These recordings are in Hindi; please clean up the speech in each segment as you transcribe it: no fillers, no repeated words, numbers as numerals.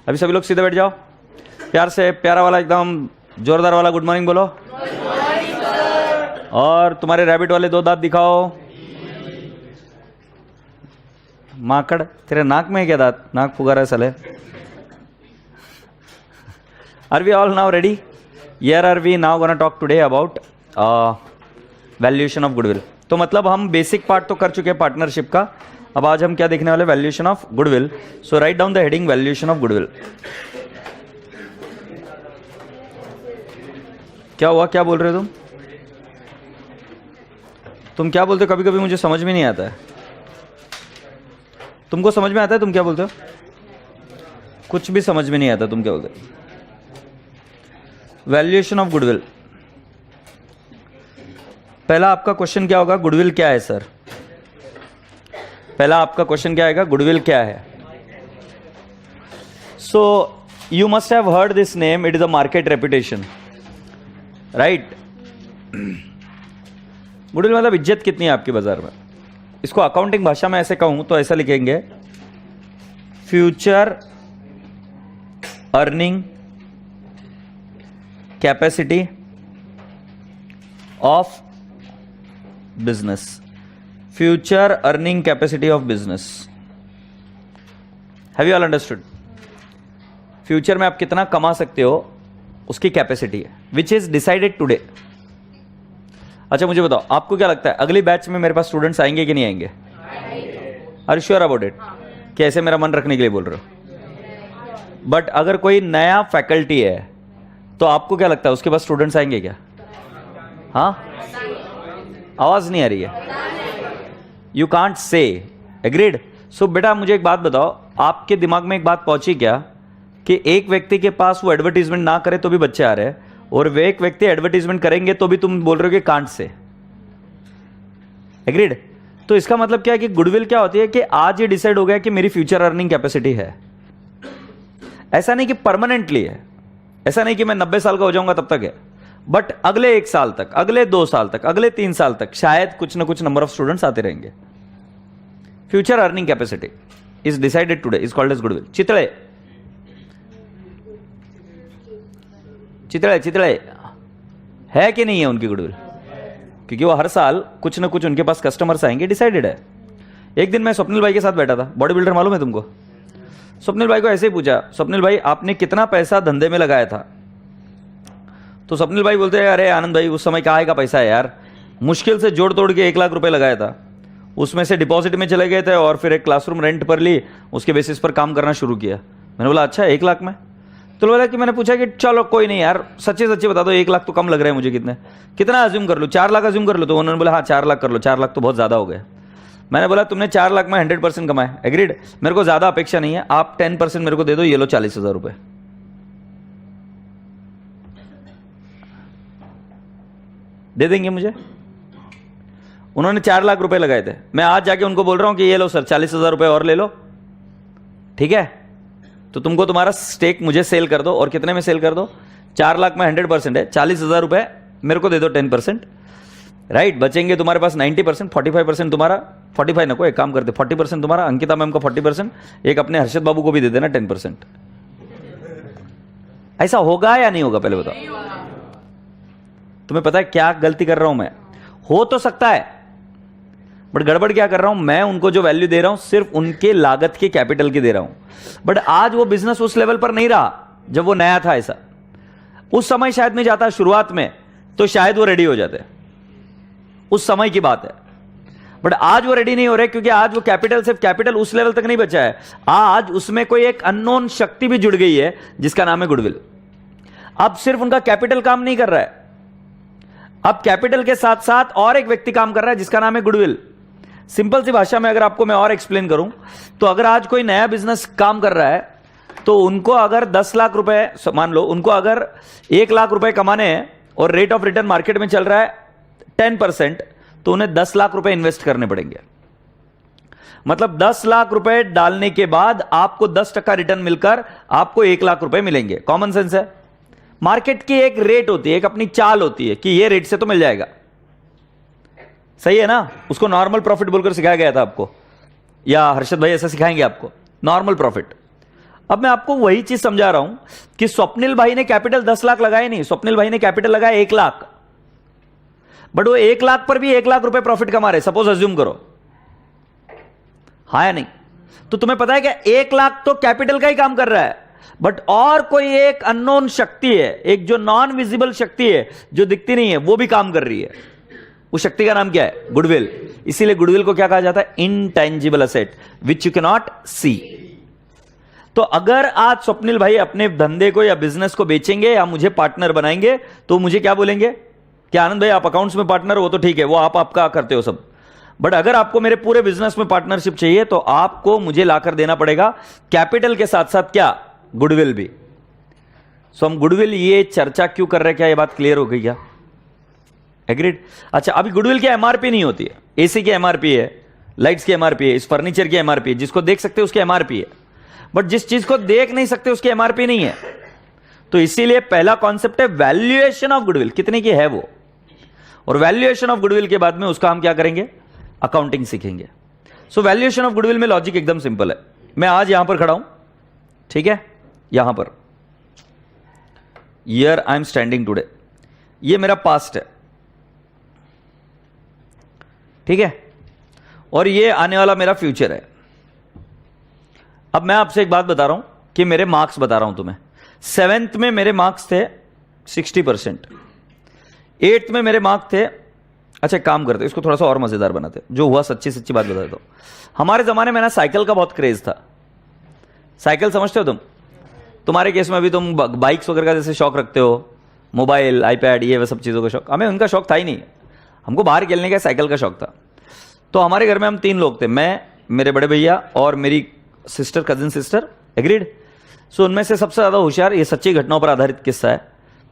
अभी सभी लोग सीधे बैठ जाओ, प्यार से प्यारा वाला एकदम जोरदार वाला गुड मॉर्निंग बोलो। और तुम्हारे रैबिट वाले 2 दांत दिखाओ। माकड़, तेरे नाक में है क्या दांत? नाक फुगा रहा है साले। Are we all now ready? Here are we now gonna talk today about valuation of goodwill. तो मतलब हम बेसिक पार्ट तो कर चुके हैं पार्टनरशिप का, अब आज हम क्या देखने वाले? Valuation of goodwill. So write down the heading valuation of goodwill. क्या हुआ, क्या बोल रहे हो तुम क्या बोलते हो? कभी कभी मुझे समझ में नहीं आता है। तुमको समझ में आता है? तुम क्या बोलते हो? कुछ भी समझ में नहीं आता, तुम क्या बोलते हो? Valuation of goodwill. पहला आपका क्वेश्चन क्या होगा? गुडविल क्या है सर? पहला आपका क्वेश्चन क्या आएगा? गुडविल क्या है? So you must have heard this name, it is a market reputation, right? Goodwill मतलब इज्जत कितनी है आपकी बाजार में। इसको अकाउंटिंग भाषा में ऐसे कहूं तो ऐसा लिखेंगे, future earning capacity of business. Future earning capacity of business. Have you all understood? Future में आप कितना कमा सकते हो उसकी कैपेसिटी है, विच इज डिसाइडेड टुडे। अच्छा मुझे बताओ, आपको क्या लगता है अगली बैच में मेरे पास स्टूडेंट्स आएंगे कि नहीं आएंगे? Are you sure about it? कैसे मेरा मन रखने के लिए बोल रहे हो? बट अगर कोई नया फैकल्टी है तो आपको क्या लगता है उसके पास स्टूडेंट्स आएंगे क्या? हाँ, आवाज नहीं आ रही है। You can't say, agreed? So बेटा मुझे एक बात बताओ, आपके दिमाग में एक बात पहुंची क्या कि एक व्यक्ति के पास वो एडवर्टीजमेंट ना करे तो भी बच्चे आ रहे हैं, और वे एक व्यक्ति एडवर्टीजमेंट करेंगे तो भी तुम बोल रहे हो कि कांट से, एग्रीड? तो इसका मतलब क्या है कि गुडविल क्या होती है कि आज ये डिसाइड हो गया कि मेरी फ्यूचर अर्निंग कैपेसिटी है। ऐसा नहीं कि परमानेंटली है, ऐसा नहीं कि मैं 90 साल का हो जाऊंगा तब तक है, बट अगले 1 साल तक, अगले 2 साल तक, अगले 3 साल तक शायद कुछ ना कुछ नंबर ऑफ स्टूडेंट्स आते रहेंगे। Future earning capacity is decided today, is called as goodwill. चितड़े, चितड़े चितड़े है कि नहीं है उनकी गुडविल? क्योंकि वो हर साल कुछ ना कुछ उनके पास कस्टमर्स आएंगे, डिसाइडेड है। एक दिन मैं स्वप्निल भाई के साथ बैठा था, बॉडी बिल्डर मालूम है तुमको? स्वप्निल भाई को ऐसे ही पूछा, स्वप्निल भाई आपने कितना पैसा धंधे में लगाया था? तो स्वप्निल भाई बोलते हैं, अरे आनंद भाई उस समय कहाँ का पैसा है यार, मुश्किल से जोड़ तोड़ के 1 लाख रुपए लगाया था, उसमें से डिपॉजिट में चले गए थे और फिर एक क्लासरूम रेंट पर ली, उसके बेसिस पर काम करना शुरू किया। मैंने बोला अच्छा 1 लाख में? तो बोला कि मैंने पूछा कि चलो कोई नहीं यार, सच्चे सच्चे बता दो, 1 लाख तो कम लग रहा है मुझे, कितना अज्यूम कर लो? 4 लाख अज्यूम कर लो? तो उन्होंने बोला हाँ 4 लाख कर लो, 4 लाख तो बहुत ज्यादा हो गए। मैंने बोला तुमने 4 लाख में 100% कमाए, एग्रीड? मेरे को ज्यादा अपेक्षा नहीं है, आप 10% मेरे को दे दो, ये लो 40,000 रुपए। दे देंगे मुझे? उन्होंने 4 लाख रुपए लगाए थे, मैं आज जाके उनको बोल रहा हूं कि ये लो सर 40,000 रुपए और ले लो, ठीक है? तो तुमको तुम्हारा स्टेक मुझे सेल कर दो, और कितने में सेल कर दो? 4 लाख में 100% है, 40,000 रुपए मेरे को दे दो 10%, राइट? बचेंगे तुम्हारे पास 90%, 45% तुम्हारा, 45 ना, कोई एक काम करते 40% तुम्हारा, अंकिता मैम का 40%, एक अपने हर्षद बाबू को भी दे देना 10%। ऐसा होगा या नहीं होगा पहले बताओ? तुम्हें पता है क्या गलती कर रहा हूं मैं? हो तो सकता है, बट गड़बड़ क्या कर रहा हूं मैं? उनको जो वैल्यू दे रहा हूं सिर्फ उनके लागत के कैपिटल की दे रहा हूं, बट आज वो बिजनेस उस लेवल पर नहीं रहा जब वो नया था। ऐसा उस समय शायद नहीं जाता शुरुआत में, तो शायद वो रेडी हो जाते, उस समय की बात है। बट आज वो रेडी नहीं हो रहे, क्योंकि आज वो कैपिटल, सिर्फ कैपिटल उस लेवल तक नहीं बचा है, आज उसमें कोई एक अननोन शक्ति भी जुड़ गई है जिसका नाम है गुडविल। अब सिर्फ उनका कैपिटल काम नहीं कर रहा है, अब कैपिटल के साथ साथ और एक व्यक्ति काम कर रहा है जिसका नाम है गुडविल। सिंपल सी भाषा में अगर आपको मैं और एक्सप्लेन करूं, तो अगर आज कोई नया बिजनेस काम कर रहा है, तो उनको अगर 10 लाख रुपए, मान लो उनको अगर 1 लाख रुपए कमाने हैं और रेट ऑफ रिटर्न मार्केट में चल रहा है 10%, तो उन्हें 10 लाख रुपए इन्वेस्ट करने पड़ेंगे। मतलब 10 लाख रुपए डालने के बाद आपको 10% रिटर्न मिलकर आपको 1 लाख रुपए मिलेंगे। कॉमन सेंस है। मार्केट की एक रेट होती है, एक अपनी चाल होती है कि ये रेट से तो मिल जाएगा, सही है ना? उसको नॉर्मल प्रॉफिट बोलकर सिखाया गया था आपको, या हर्षद भाई ऐसा सिखाएंगे आपको, नॉर्मल प्रॉफिट। अब मैं आपको वही चीज समझा रहा हूं कि स्वप्निल भाई ने कैपिटल 10 लाख लगाए नहीं, स्वप्निल भाई ने कैपिटल लगाया 1 लाख, बट वो 1 लाख पर भी 1 लाख रुपए प्रॉफिट कमा रहे, सपोज अज्यूम करो, हाँ या नहीं? तो तुम्हें पता है क्या 1 लाख तो कैपिटल का ही काम कर रहा है, बट और कोई एक अननोन शक्ति है, एक जो नॉन विजिबल शक्ति है जो दिखती नहीं है, वो भी काम कर रही है। उस शक्ति का नाम क्या है? गुडविल। इसीलिए गुडविल को क्या कहा जाता है? Intangible asset which you can not see. तो अगर आज स्वप्निल भाई अपने धंधे को या बिजनेस को बेचेंगे या मुझे पार्टनर बनाएंगे, तो मुझे क्या बोलेंगे कि आनंद भाई आप अकाउंट्स में पार्टनर हो, तो ठीक है, वो आप आपका करते हो सब, बट अगर आपको मेरे पूरे बिजनेस में पार्टनरशिप चाहिए तो आपको मुझे लाकर देना पड़ेगा कैपिटल के साथ साथ क्या? गुडविल भी। सो हम गुडविल ये चर्चा क्यों कर रहे हैं, क्या ये बात क्लियर हो गई क्या? एग्रीड? अच्छा, अभी गुडविल की एमआरपी नहीं होती है, एसी की एमआरपी है, लाइट्स की एमआरपी है, इस फर्नीचर की एमआरपी है, जिसको देख सकते हो उसकी एमआरपी है, बट जिस चीज को देख नहीं सकते उसकी एमआरपी नहीं है। तो इसीलिए पहला कॉन्सेप्ट है वैल्यूएशन ऑफ गुडविल, कितने की है वो, और वैल्यूएशन ऑफ गुडविल के बाद में उसका हम क्या करेंगे? अकाउंटिंग सीखेंगे। सो वैल्यूएशन ऑफ गुडविल में लॉजिक एकदम सिंपल है। मैं आज यहां पर खड़ा हूं, ठीक है, यहां per year I am standing today, ये मेरा पास्ट है, ठीक है, और ये आने वाला मेरा फ्यूचर है। अब मैं आपसे एक बात बता रहा हूं कि मेरे मार्क्स बता रहा हूं तुम्हें। 7th में मेरे मार्क्स थे 60%, 8th में मेरे मार्क्स थे, अच्छा एक काम करते, इसको थोड़ा सा और मजेदार बनाते, जो हुआ सच्ची सच्ची बात बता दो। हमारे जमाने में ना साइकिल का बहुत क्रेज था। साइकिल समझते हो तुम? तुम्हारे केस में अभी तुम बाइक्स वगैरह का जैसे शौक रखते हो, मोबाइल, आईपैड, ये सब चीज़ों का शौक, हमें उनका शौक था ही नहीं। हमको बाहर खेलने का साइकिल का शौक था। तो हमारे घर में हम 3 लोग थे, मैं, मेरे बड़े भैया और मेरी सिस्टर, कजिन सिस्टर। एग्रीड? सो उनमें से सबसे ज़्यादा होशियार, ये सच्ची घटनाओं पर आधारित किस्सा है,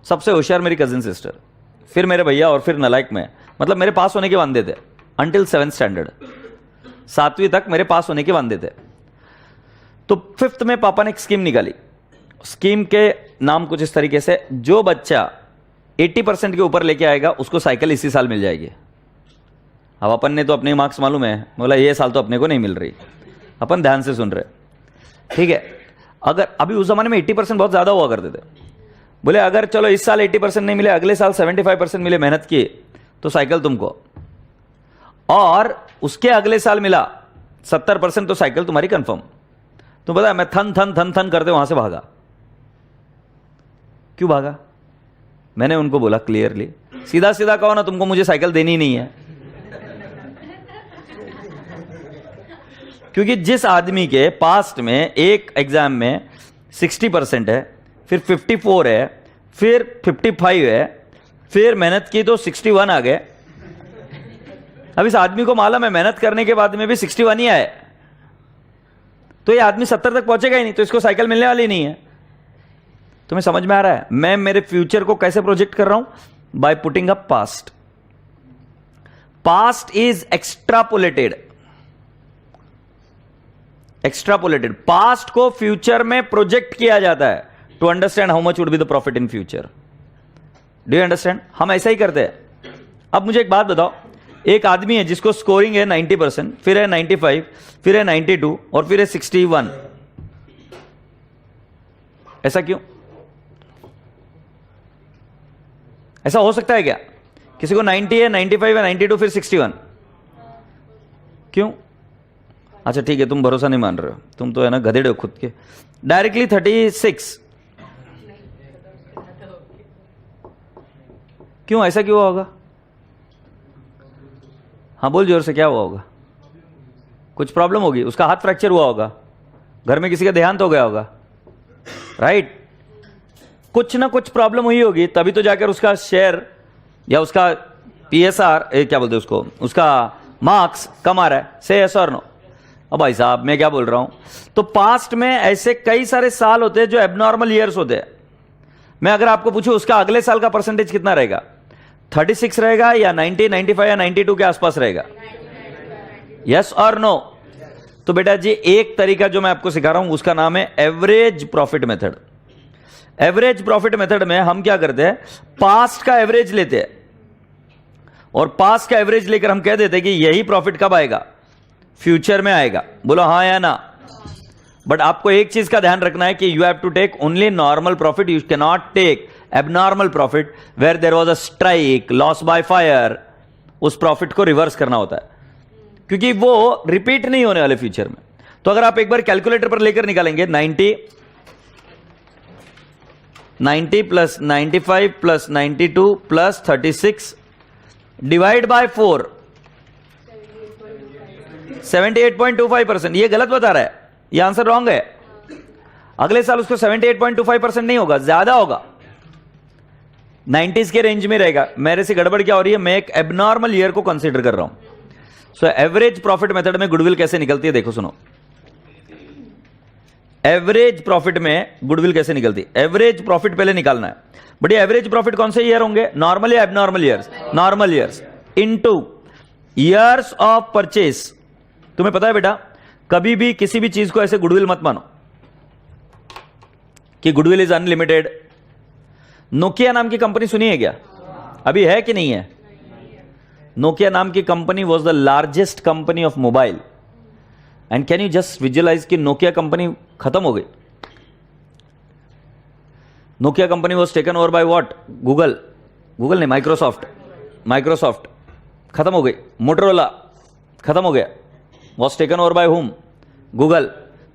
सबसे होशियार मेरी कजिन सिस्टर, फिर मेरे भैया और फिर नालायक मैं। मतलब मेरे पास होने के वांदे थे अंटिल 7th स्टैंडर्ड, 7वीं तक मेरे पास होने के वांदे थे। तो 5th में पापा ने एक स्कीम निकाली। स्कीम के नाम कुछ इस तरीके से, जो बच्चा 80% के ऊपर लेके आएगा उसको साइकिल इसी साल मिल जाएगी। अब अपन ने तो अपने मार्क्स मालूम है, बोला ये साल तो अपने को नहीं मिल रही, अपन ध्यान से सुन रहे, ठीक है। अगर अभी उस जमाने में 80% बहुत ज्यादा हुआ करते थे, बोले अगर चलो इस साल 80% नहीं मिले, अगले साल 75% मिले, मेहनत किए तो साइकिल तुमको, और उसके अगले साल मिला 70% तो साइकिल तुम्हारी कंफर्म। तो पता है मैं थन थन थन थन करते वहां से भागा। क्यों भागा? मैंने उनको बोला क्लियरली, सीधा सीधा कहो ना, तुमको मुझे साइकिल देनी नहीं है। क्योंकि जिस आदमी के पास्ट में एक एग्जाम में 60% है, फिर 54 है, फिर 55 है, फिर मेहनत की तो 61 आ गए। अब इस आदमी को मालूम है मेहनत करने के बाद में भी 61 ही आए, तो ये आदमी 70 तक पहुंचेगा ही नहीं, तो इसको साइकिल मिलने वाली नहीं है। तुम्हें समझ में आ रहा है मैं मेरे फ्यूचर को कैसे प्रोजेक्ट कर रहा हूं? By putting up past. Past is extrapolated, extrapolated. Past को फ्यूचर में प्रोजेक्ट किया जाता है to understand how much would be the profit in future. Do you understand? हम ऐसा ही करते हैं। अब मुझे एक बात बताओ, एक आदमी है जिसको स्कोरिंग है 90%, फिर है 95, फिर है 92 और फिर है 61। ऐसा क्यों? ऐसा हो सकता है क्या? किसी को 90 है, 95 है, 92 फिर 61, क्यों? अच्छा ठीक है, तुम भरोसा नहीं मान रहे हो, तुम तो है ना गधेड़े हो खुद के। डायरेक्टली 36, क्यों? ऐसा क्यों हुआ होगा? हाँ बोल जोर से, क्या हुआ होगा? कुछ प्रॉब्लम होगी, उसका हाथ फ्रैक्चर हुआ होगा, घर में किसी का देहांत हो गया होगा, राइट? कुछ ना कुछ प्रॉब्लम हुई होगी, तभी तो जाकर उसका शेयर या उसका पीएसआर, क्या बोलते हैं उसको, उसका मार्क्स कम आ रहा है। से यस और नो? अब भाई साहब मैं क्या बोल रहा हूं, तो पास्ट में ऐसे कई सारे साल होते हैं जो एबनॉर्मल ईयर्स होते हैं। मैं अगर आपको पूछूं उसका अगले साल का परसेंटेज कितना रहेगा, 36 रहेगा या 90, 95 या 92 के आसपास रहेगा? यस और नो? तो बेटा जी एक तरीका जो मैं आपको सिखा रहा हूं उसका नाम है average profit method. Average profit method में हम क्या करते हैं, पास्ट का एवरेज लेते हैं और पास्ट का एवरेज लेकर हम कह देते हैं कि यही प्रॉफिट कब आएगा, फ्यूचर में आएगा। बोलो हाँ या ना? बट आपको एक चीज का ध्यान रखना है कि you have to take only normal profit, you can not take abnormal profit where there was a strike, loss by fire. उस प्रॉफिट को रिवर्स करना होता है, क्योंकि वो रिपीट नहीं होने वाले फ्यूचर में। तो अगर आप एक बार कैलकुलेटर पर लेकर निकालेंगे 90 plus 95 plus 92 plus 36 divide by 4, 78.25%। ये गलत बता रहा है, ये आंसर रॉन्ग है। अगले साल उसको 78.25% नहीं होगा, ज्यादा होगा, 90s के रेंज में रहेगा। मेरे से गड़बड़ क्या हो रही है, मैं एक एबनॉर्मल ईयर को कंसीडर कर रहा हूं। सो एवरेज प्रॉफिट मेथड में गुडविल कैसे निकलती है, देखो सुनो। एवरेज प्रॉफिट में गुडविल कैसे निकलती है, एवरेज प्रॉफिट पहले निकालना है। बट ये एवरेज प्रॉफिट कौन से ईयर होंगे, नॉर्मल या abnormal years, normal years into years of purchase. तुम्हें पता है बेटा, कभी भी किसी भी चीज को ऐसे गुडविल मत मानो कि गुडविल इज अनलिमिटेड। नोकिया नाम की कंपनी सुनी है क्या, अभी है कि नहीं है? नोकिया नाम की company was the largest company of mobile, and can you just visualize कि नोकिया कंपनी खत्म हो गई। Nokia company was taken over by what, Google नहीं, माइक्रोसॉफ्ट खत्म हो गई। मोटरोला खत्म हो गया, was taken over by hmm, Google.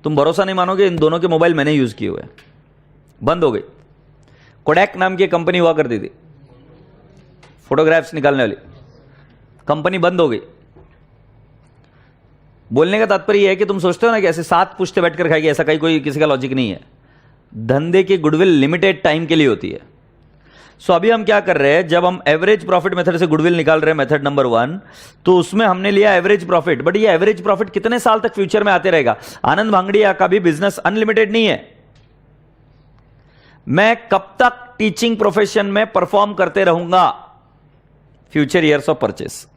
तुम भरोसा नहीं मानोगे, इन दोनों के मोबाइल मैंने यूज किए हुए, बंद हो गई। कोडैक नाम की कंपनी हुआ करती थी, फोटोग्राफ्स निकालने वाली, कंपनी बंद हो गई। बोलने का तात्पर्य यह है कि तुम सोचते हो ना कि ऐसे सात पुश्ते बैठकर खाएगी, ऐसा कहीं कोई किसी का लॉजिक नहीं है। धंधे की गुडविल लिमिटेड टाइम के लिए होती है। सो अभी हम क्या कर रहे हैं, जब हम एवरेज प्रॉफिट मेथड से गुडविल निकाल रहे हैं, मेथड नंबर 1, तो उसमें हमने लिया एवरेज प्रॉफिट। बट ये एवरेज प्रॉफिट कितने साल तक फ्यूचर में आते रहेगा? आनंद भांगड़िया का भी बिजनेस अनलिमिटेड नहीं है। मैं कब तक टीचिंग प्रोफेशन में परफॉर्म करते रहूंगा, future years of purchase.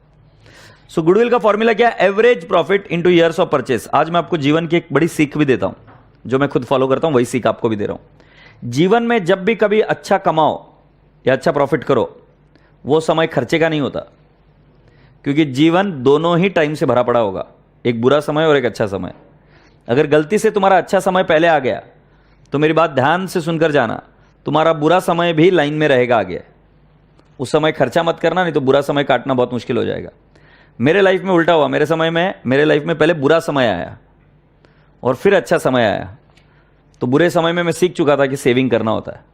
So goodwill का फॉर्मूला क्या है, average profit into years of purchase. आज मैं आपको जीवन की एक बड़ी सीख भी देता हूं, जो मैं खुद फॉलो करता हूं, वही सीख आपको भी दे रहा हूं। जीवन में जब भी कभी अच्छा कमाओ या अच्छा प्रॉफिट करो, वो समय खर्चे का नहीं होता, क्योंकि जीवन दोनों ही टाइम से भरा पड़ा होगा, एक बुरा समय और एक अच्छा समय। अगर गलती से तुम्हारा अच्छा समय पहले आ गया, तो मेरी बात ध्यान से सुनकर जाना, तुम्हारा बुरा समय भी लाइन में रहेगा आगे। उस समय खर्चा मत करना, नहीं तो बुरा समय काटना बहुत मुश्किल हो जाएगा। मेरे लाइफ में उल्टा हुआ, मेरे लाइफ में पहले बुरा समय आया और फिर अच्छा समय आया। तो बुरे समय में मैं सीख चुका था कि सेविंग करना होता है।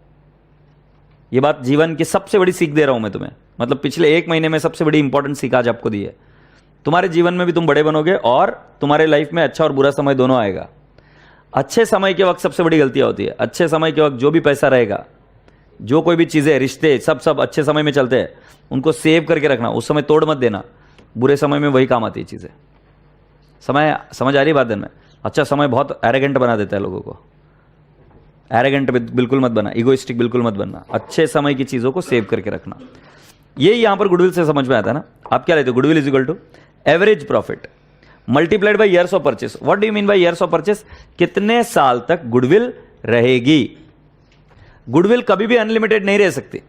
ये बात जीवन की सबसे बड़ी सीख दे रहा हूं मैं तुम्हें, मतलब पिछले 1 महीने में सबसे बड़ी इंपॉर्टेंट सीख आज आपको दी है। तुम्हारे जीवन में भी तुम बड़े बनोगे और तुम्हारे लाइफ में अच्छा और बुरा समय दोनों आएगा। अच्छे समय के वक्त सबसे बड़ी गलतियां होती है। अच्छे समय के वक्त जो भी पैसा रहेगा, जो कोई भी चीजें, रिश्ते, सब अच्छे समय में चलते हैं, उनको सेव करके रखना, उस समय तोड़ मत देना। बुरे समय में वही काम आती है चीजें। समय समझ आ रही बात दिन में? अच्छा समय बहुत एरोगेंट बना देता है लोगों को। एरोगेंट बिल्कुल मत बना, इगोइस्टिक बिल्कुल मत बनना। अच्छे समय की चीजों को सेव करके रखना, यही यहां पर गुडविल से समझ में आता है ना। आप क्या लेते हो, goodwill is equal to average profit multiplied by years of purchase. What do you mean by years of purchase? कितने साल तक गुडविल रहेगी। गुडविल कभी भी अनलिमिटेड नहीं रह सकती।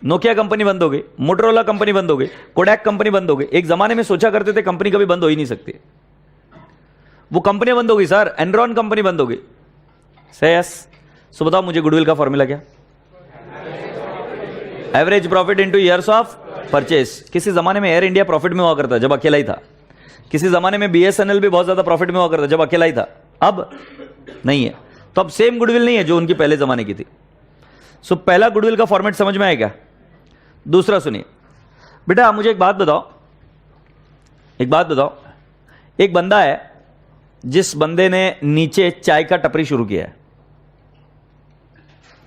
नोकिया कंपनी बंद हो गई, मोटरोला कंपनी बंद हो गई, कोडैक कंपनी बंद हो गई। एक जमाने में सोचा करते थे कंपनी कभी बंद हो ही नहीं सकती, वो कंपनी बंद हो गई सर। एनरॉन कंपनी बंद हो गई। से यस। सो बताओ मुझे गुडविल का फॉर्मूला क्या? Average profit into years of purchase. किसी जमाने में एयर इंडिया प्रॉफिट में हुआ करता जब अकेला ही था। किसी जमाने में बीएसएनएल भी बहुत ज्यादा प्रॉफिट में हुआ करता जब अकेला ही था। अब नहीं है। तो अब सेम गुडविल नहीं है जो उनकी पहले जमाने की थी। सो पहला गुडविल का फॉर्मेट समझ में आएगा। दूसरा सुनिए बेटा, मुझे एक बात बताओ, एक बंदा है, जिस बंदे ने नीचे चाय का टपरी शुरू किया है।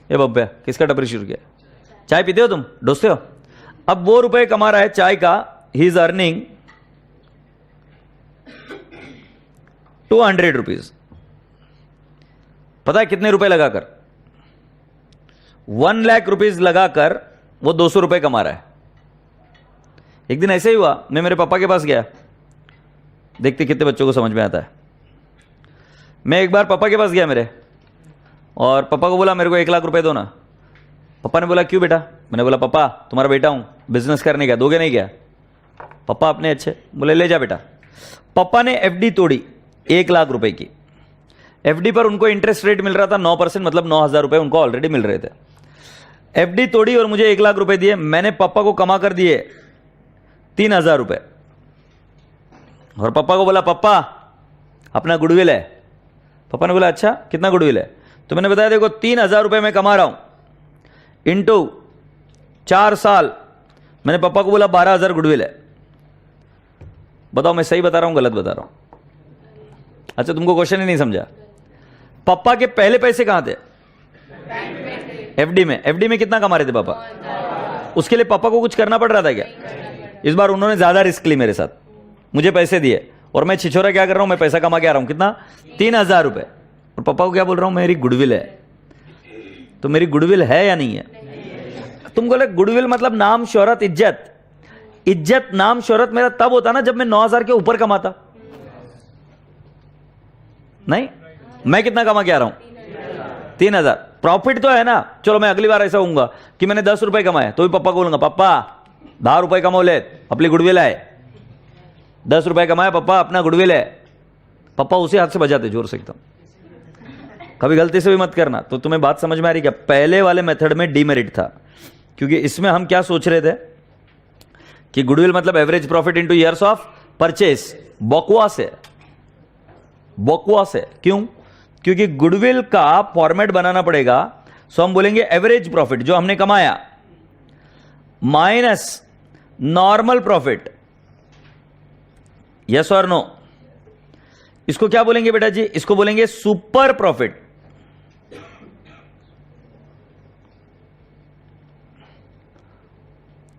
ए बब्बे, किसका टपरी शुरू किया? चाय पीते हो तुम, डोसते हो? अब वो रुपए कमा रहा है चाय का। He is earning 200 rupees. पता है कितने रुपए लगाकर? 1 लाख रुपीज लगाकर वो 200 रुपए कमा रहा है। एक दिन ऐसे ही हुआ, मैं मेरे पापा के पास गया, देखते कितने बच्चों को समझ में आता है। मैं एक बार पापा के पास गया मेरे, और पापा को बोला मेरे को 1 लाख रुपए दो ना। पापा ने बोला क्यों बेटा? मैंने बोला पापा तुम्हारा बेटा हूं, बिजनेस करने का, दोगे नहीं क्या? पापा अपने अच्छे बोले ले जा बेटा। पापा ने एफडी तोड़ी 1 लाख रुपए की। एफडी पर उनको इंटरेस्ट रेट मिल रहा था 9%, मतलब 9,000 रुपए उनको ऑलरेडी मिल रहे थे। एफडी तोड़ी और मुझे 1 लाख रुपए दिए, मैंने पापा को कमा कर दिए 3,000 रुपए, और पापा को बोला पापा अपना गुडविल है। पापा ने बोला अच्छा कितना गुडविल है? तो मैंने बताया देखो 3,000 रुपए मैं कमा रहा हूं, इंटू 4 साल, मैंने पापा को बोला 12,000 गुडविल है। बताओ मैं सही बता रहा हूं गलत बता रहा हूं? अच्छा तुमको क्वेश्चन ही नहीं समझा। पापा के पहले पैसे कहां थे? एफडी में। एफडी में कितना कमा रहे थे पापा? उसके लिए पापा को कुछ करना पड़ रहा था क्या? इस बार उन्होंने ज्यादा रिस्क ली मेरे साथ, मुझे पैसे दिए और मैं छिछोरा क्या कर रहा हूं, मैं पैसा कमा के आ रहा हूं कितना? 3,000 रुपए, और पापा को क्या बोल रहा हूं? मेरी गुडविल है। तो मेरी गुडविल है या नहीं है? तुम बोले गुडविल मतलब नाम शोहरत इज्जत। इज्जत नाम शोहरत मेरा तब होता ना जब मैं 9,000 के ऊपर कमाता। नहीं, मैं कितना कमा के आ रहा हूं? 3,000। प्रॉफिट तो है ना। चलो मैं अगली बार ऐसा होऊंगा कि मैंने 10 रुपए कमाए तो भी पापा को बोलूंगा पापा 10 रुपए कमाओ ले, अपनी गुडविल है। 10 रुपए कमाया पापा, अपना गुडविल है। पापा उसी हाथ से बजाते जोर से एकदम। कभी गलती से भी मत करना। तो तुम्हें बात समझ में आ रही क्या? पहले वाले मेथड में डीमेरिट था, क्योंकि इसमें हम क्या सोच रहे थे कि गुडविल मतलब average profit into years of purchase. बकवास है, बकवास है। क्यों? क्योंकि गुडविल का फॉर्मेट बनाना पड़ेगा। सो हम बोलेंगे एवरेज प्रॉफिट जो हमने कमाया माइनस नॉर्मल प्रॉफिट। यस और नो? इसको क्या बोलेंगे बेटा जी? इसको बोलेंगे सुपर प्रॉफिट।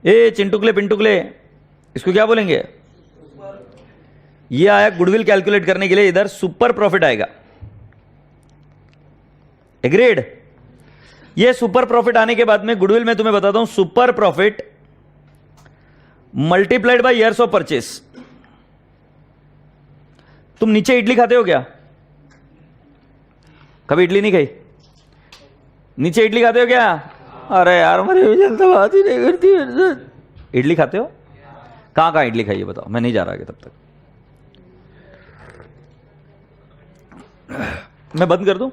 ए चिंटुकले पिंटुकले, इसको क्या बोलेंगे? ये आया गुडविल कैलकुलेट करने के लिए, इधर सुपर प्रॉफिट आएगा। एग्रीड? ये सुपर प्रॉफिट आने के बाद में गुडविल में तुम्हें बताता हूं, super profit multiplied by years of purchase. तुम नीचे इडली खाते हो क्या? कभी इडली नहीं खाई? नीचे इडली खाते हो क्या? अरे यार मेरी विजन तो बात ही नहीं करती। इडली खाते हो? कहां कहां इडली खाइए बताओ, मैं नहीं जा रहा आगे तब तक। मैं बंद कर दूं?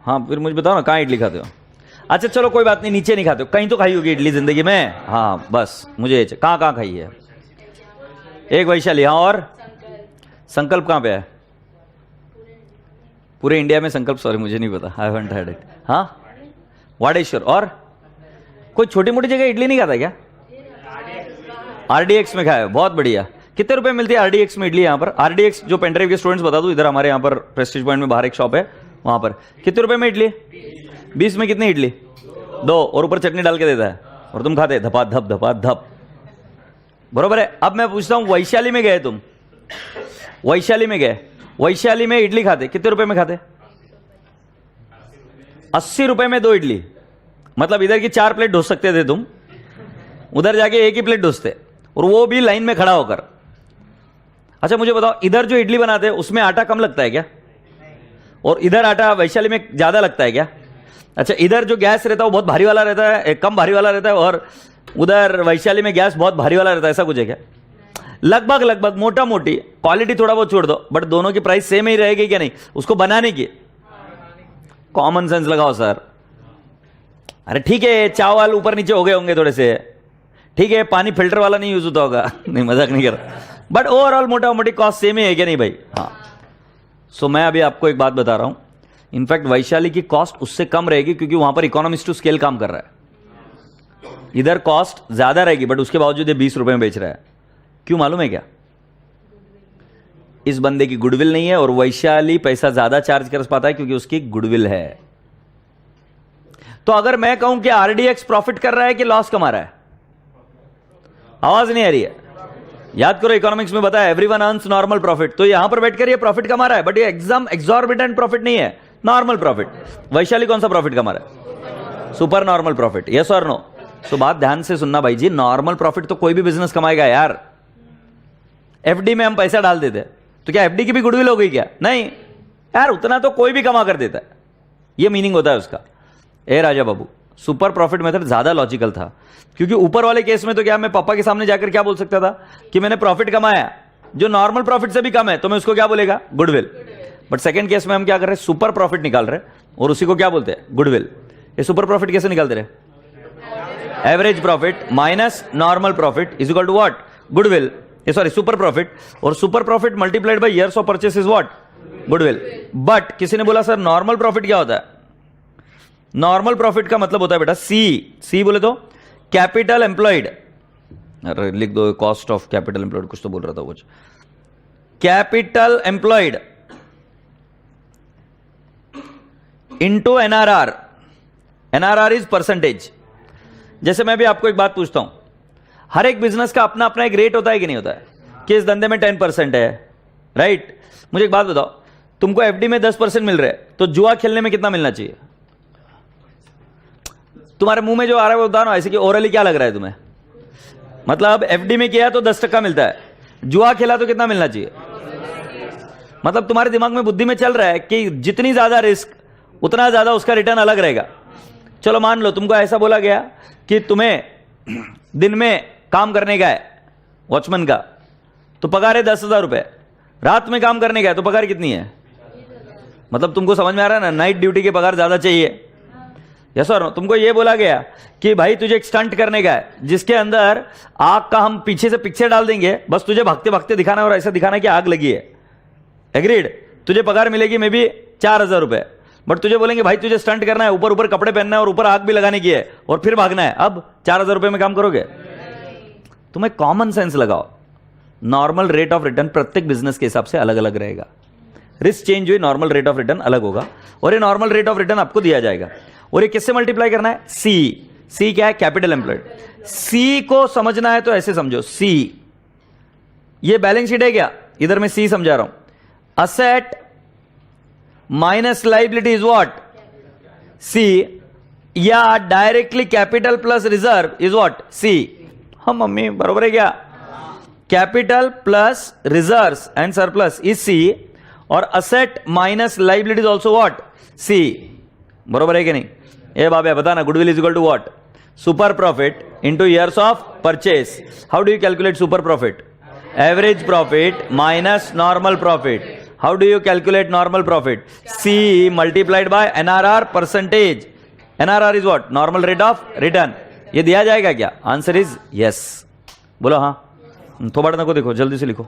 हाँ फिर मुझे बताओ ना कहां इडली खाते हो? अच्छा चलो कोई बात नहीं, नीचे नहीं खाते हो, कहीं तो खाई होगी इडली जिंदगी में। हाँ बस मुझे कहां कहां खाई है? एक वैशाली, हाँ और संकल्प कहां पे है? पूरे इंडिया में संकल्प, सॉरी मुझे नहीं पता, आई हैवंट हर्ड इट। हाँ वाडेश्वर, और कोई छोटी मोटी जगह इडली नहीं खाता क्या? आरडीएक्स में खाया, बहुत बढ़िया। कितने रुपए मिलती है आरडीएक्स में इडली? यहाँ पर आरडीएक्स जो पेनड्राइव के स्टूडेंट्स बता दूं, इधर हमारे यहाँ पर प्रेस्टीज पॉइंट में बाहर एक शॉप है, वहां पर कितने रुपए में इडली? 20 में कितनी इडली? 2, और ऊपर चटनी डाल के देता है और तुम खाते धपा धप। बरोबर है। अब मैं पूछता हूं, वैशाली में गए तुम, वैशाली में गए, वैशाली में इडली खाते कितने रुपए में खाते? 80 रुपए में 2 इडली। मतलब इधर की 4 प्लेट ढोस सकते थे तुम, उधर जाके एक ही प्लेट ढोसते, और वो भी लाइन में खड़ा होकर। अच्छा मुझे बताओ, इधर जो इडली बनाते हैं उसमें आटा कम लगता है क्या? और इधर आटा वैशाली में ज्यादा लगता है क्या? अच्छा इधर जो गैस रहता है वो बहुत भारी वाला रहता है, कम भारी वाला रहता है, और उधर वैशाली में गैस बहुत भारी वाला रहता है, ऐसा कुछ है क्या? लगभग मोटा मोटी, क्वालिटी थोड़ा बहुत छोड़ दो, बट दोनों की प्राइस सेम ही रहेगी क्या? नहीं, उसको बनाने की कॉमन सेंस लगाओ सर। अरे ठीक है चावल ऊपर नीचे हो गए होंगे थोड़े से, ठीक है पानी फिल्टर वाला नहीं यूज होता होगा नहीं मजाक नहीं कर रहा, बट ओवरऑल मोटा मोटी कॉस्ट सेम ही है क्या? नहीं भाई। हाँ सो मैं अभी आपको एक बात बता रहा हूं, इनफैक्ट वैशाली की कॉस्ट उससे कम रहेगी क्योंकि वहां पर इकोनॉमिक्स टू स्केल काम कर रहा है। इधर कॉस्ट ज्यादा रहेगी बट उसके बावजूद ये 20 रुपए में बेच रहा है। क्यों मालूम है क्या? इस बंदे की गुडविल नहीं है, और वैशाली पैसा ज्यादा चार्ज कर पाता है क्योंकि उसकी गुडविल है। तो अगर मैं कहूं कि आरडीएक्स प्रॉफिट कर रहा है कि लॉस कमा रहा है? आवाज नहीं आ रही है? याद करो इकोनॉमिक्स में बताया एवरीवन अर्न्स नॉर्मल प्रॉफिट, तो यहां पर बैठकर ये प्रॉफिट कमा रहा है, बट ये एग्जाम एग्जॉर्बिटेंट प्रॉफिट नहीं है, नॉर्मल प्रॉफिट। वैशाली कौन सा प्रॉफिट कमा रहा है? Super normal profit. यस और नो? तो बात ध्यान से सुनना भाई जी, नॉर्मल प्रॉफिट तो कोई भी बिजनेस कमाएगा यार। एफडी में हम पैसा डाल देते तो क्या एफडी की भी गुडविल हो गई क्या? नहीं यार, उतना तो कोई भी कमा कर देता है, ये मीनिंग होता है उसका। ए राजा बाबू, सुपर प्रॉफिट मेथड ज्यादा लॉजिकल था, क्योंकि ऊपर वाले केस में तो क्या मैं पापा के सामने जाकर क्या बोल सकता था कि मैंने प्रॉफिट कमाया जो नॉर्मल प्रॉफिट से भी कम है, तो मैं उसको क्या बोलेगा? गुडविल। बट सेकंड केस में हम क्या कर रहे हैं, सुपर प्रॉफिट निकाल रहे हैं, और उसी को क्या बोलते हैं, गुडविल। ये सुपर प्रॉफिट कैसे निकालते रहे, average profit minus normal profit is equal to what, goodwill, sorry super profit, और super profit multiplied by years of purchase is what, goodwill. But किसी ने बोला सर नॉर्मल प्रॉफिट क्या होता है, नॉर्मल प्रॉफिट का मतलब होता है बेटा सी बोले तो कैपिटल एम्प्लॉयड, अरे लिख दो कॉस्ट ऑफ कैपिटल एम्प्लॉयड, कुछ तो बोल रहा था कुछ, capital employed into NRR, NRR is percentage. जैसे मैं भी आपको एक बात पूछता हूं, हर एक बिजनेस का अपना अपना एक रेट होता है कि नहीं होता है, कि इस धंधे में 10% है, राइट। मुझे एक बात बताओ, तुमको एफडी में 10% मिल रहा है, तो जुआ खेलने में कितना मिलना चाहिए, तुम्हारे मुंह में जो आ रहा है वो बता ना, ऐसे कि ओरली क्या लग रहा है तुम्हें, मतलब एफडी में किया तो 10% मिलता है, जुआ खेला तो कितना मिलना चाहिए, मतलब तुम्हारे दिमाग में बुद्धि में चल रहा है कि जितनी ज्यादा रिस्क उतना ज्यादा उसका रिटर्न अलग रहेगा। चलो मान लो तुमको ऐसा बोला गया कि तुम्हें दिन में काम करने का है वॉचमैन का, तो पगार है 10,000 रुपए, रात में काम करने का है तो पगार कितनी है, मतलब तुमको समझ में आ रहा है ना, नाइट ड्यूटी के पगार ज्यादा चाहिए। यस सर, तुमको ये बोला गया कि भाई तुझे एक स्टंट करने का है जिसके अंदर आग का हम पीछे से पिक्चर डाल देंगे, बस तुझे भागते भागते दिखाना और ऐसा दिखाना कि आग लगी है, एग्रीड, तुझे पगार मिलेगी मे बी 4,000 रुपए, बट तुझे बोलेंगे भाई तुझे स्टंट करना है, ऊपर ऊपर कपड़े पहनना है और ऊपर आग भी लगाने की है और फिर भागना है, अब 4,000 रुपए में काम करोगे? तुम्हें कॉमन सेंस लगाओ, नॉर्मल रेट ऑफ रिटर्न प्रत्येक बिजनेस के हिसाब से अलग अलग रहेगा, रिस्क चेंज हुई नॉर्मल रेट ऑफ रिटर्न अलग होगा, और ये नॉर्मल रेट ऑफ रिटर्न आपको दिया जाएगा। और ये किससे मल्टीप्लाई करना है, सी क्या है, कैपिटल एम्प्लॉयड। सी को समझना है तो ऐसे समझो, सी ये बैलेंस शीट है क्या, इधर मैं सी समझा रहा हूं, asset minus liability is what, C, या directly capital plus reserve is what, C. हम मम्मी बरोबर है क्या, capital plus reserves and surplus is C, और asset minus liability is also what, C, बरोबर है कि नहीं? ए बाबा बताना, goodwill is equal to what, super profit into years of purchase. How do you calculate super profit, average profit minus normal profit. How do you calculate normal profit, see multiplied by NRR percentage, NRR is what, normal rate of return. ये दिया जाएगा क्या, आंसर इज यस, बोलो हाँ। थोड़ा को देखो, जल्दी से लिखो।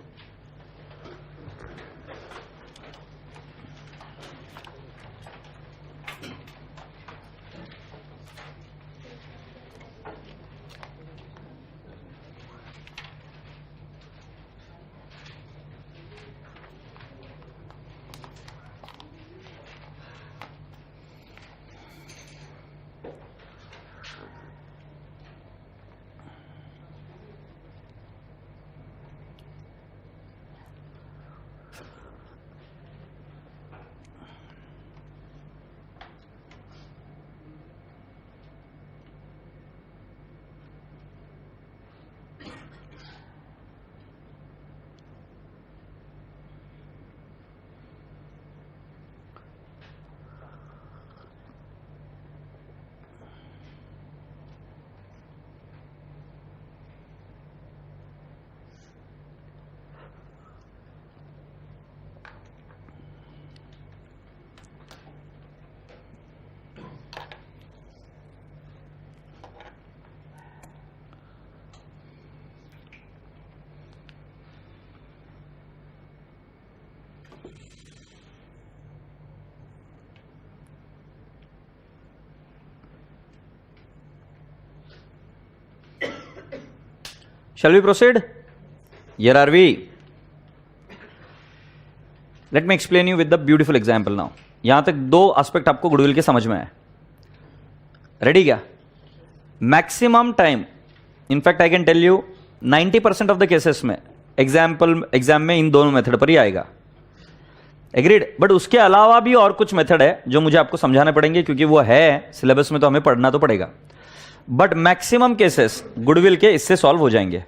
Shall we proceed? Here are we. Let me explain you with the beautiful example now. यहां तक दो एस्पेक्ट आपको गुडविल के समझ में आए, रेडी क्या? Maximum time, in fact I can tell you 90% of the cases में एग्जाम में इन दोनों मेथड पर ही आएगा, एग्रीड। बट उसके अलावा भी और कुछ मेथड है जो मुझे आपको समझाने पड़ेंगे, क्योंकि वो है सिलेबस में तो हमें पढ़ना तो पड़ेगा, बट मैक्सिमम केसेस गुडविल के इससे सॉल्व हो जाएंगे,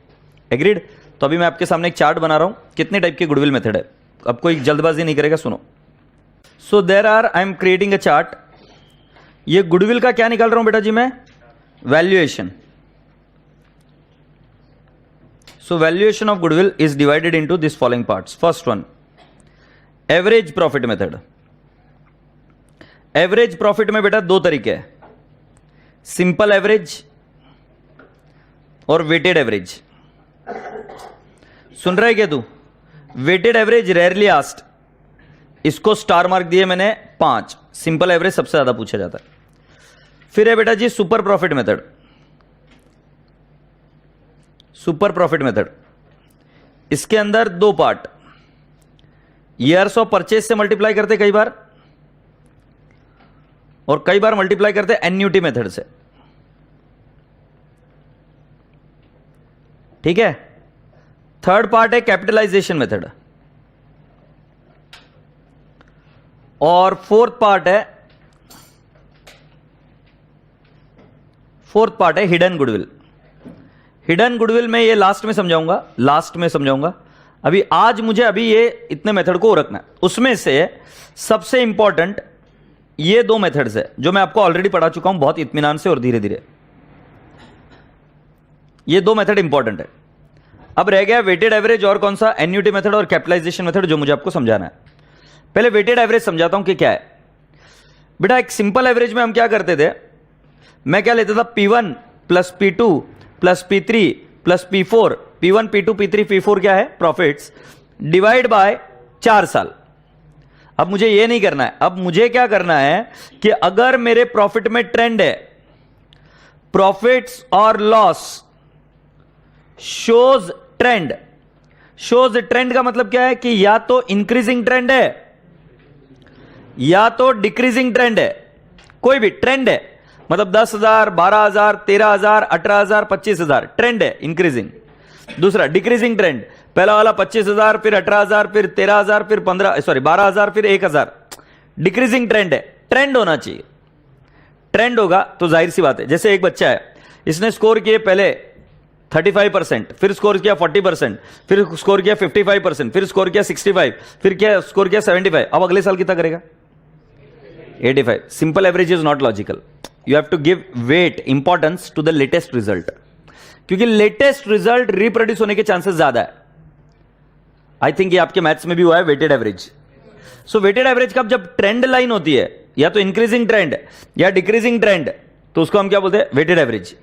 एग्रीड। तो अभी मैं आपके सामने एक चार्ट बना रहा हूं, कितने टाइप के गुडविल मेथड है, अब कोई जल्दबाजी नहीं करेगा, सुनो। So there are, I am creating a chart. ये गुडविल का क्या निकाल रहा हूं बेटा जी मैं, valuation. So valuation of goodwill is divided into this following parts. First one, average profit method. Average profit में बेटा दो तरीके हैं, सिंपल एवरेज और वेटेड एवरेज। सुन रहा है क्या तू? वेटेड एवरेज रेयरली आस्क्ड, इसको स्टार मार्क दिए मैंने 5। सिंपल एवरेज सबसे ज्यादा पूछा जाता है। फिर है बेटा जी super profit method. Super profit method, इसके अंदर दो पार्ट, ईयर्स ऑफ परचेज से मल्टीप्लाई करते कई बार, और कई बार मल्टीप्लाई करते एन्यूटी मेथड से। ठीक है। थर्ड पार्ट है कैपिटलाइजेशन मेथड, और फोर्थ पार्ट है हिडन गुडविल। हिडन गुडविल में ये लास्ट में समझाऊंगा, अभी आज मुझे ये इतने मेथड को रखना है। उसमें से सबसे इंपॉर्टेंट ये दो मेथड्स है जो मैं आपको ऑलरेडी पढ़ा चुका हूं बहुत इत्मीनान से और धीरे धीरे। ये दो मेथड इंपॉर्टेंट है। अब रह गया वेटेड एवरेज और कौन सा, एन्यूटी मेथड और कैपिटलाइजेशन मेथड, जो मुझे आपको समझाना है। पहले वेटेड एवरेज समझाता हूं कि क्या है। बेटा एक सिंपल एवरेज में हम क्या करते थे, मैं क्या लेता था, P1 plus P2 plus P3 plus P4, P1 P2 P3 P4 क्या है, प्रॉफिट्स, डिवाइड बाय 4 साल। अब मुझे ये नहीं करना है, अब मुझे क्या करना है कि अगर मेरे प्रॉफिट में ट्रेंड है, प्रॉफिट्स और loss shows trend. Shows trend का मतलब क्या है कि या तो इंक्रीजिंग ट्रेंड है या तो डिक्रीजिंग ट्रेंड है, कोई भी ट्रेंड है, मतलब 10,000, 12,000, 13,000, 18,000, 25,000 ट्रेंड है इंक्रीजिंग। दूसरा डिक्रीजिंग ट्रेंड, पहला वाला 25,000, फिर 18,000, फिर 13,000, फिर 12,000, फिर 1,000, डिक्रीजिंग ट्रेंड है। ट्रेंड होना चाहिए, ट्रेंड होगा तो जाहिर सी बात है, जैसे एक बच्चा है, इसने स्कोर किए पहले 35%, फिर स्कोर किया 40%, फिर स्कोर किया 55%, फिर स्कोर किया 65, फिर क्या स्कोर किया 75, अब अगले साल कितना करेगा, 85। Simple average is not logical, you have to give weight importance to the latest result, क्योंकि लेटेस्ट रिजल्ट रिप्रोड्यूस होने के चांसेस ज्यादा है। आई थिंक ये आपके मैथ्स में भी हुआ है, वेटेड एवरेज। सो वेटेड एवरेज का जब ट्रेंड लाइन होती है, या तो इंक्रीजिंग ट्रेंड या डिक्रीजिंग ट्रेंड, तो उसको हम क्या बोलते हैं, वेटेड एवरेज।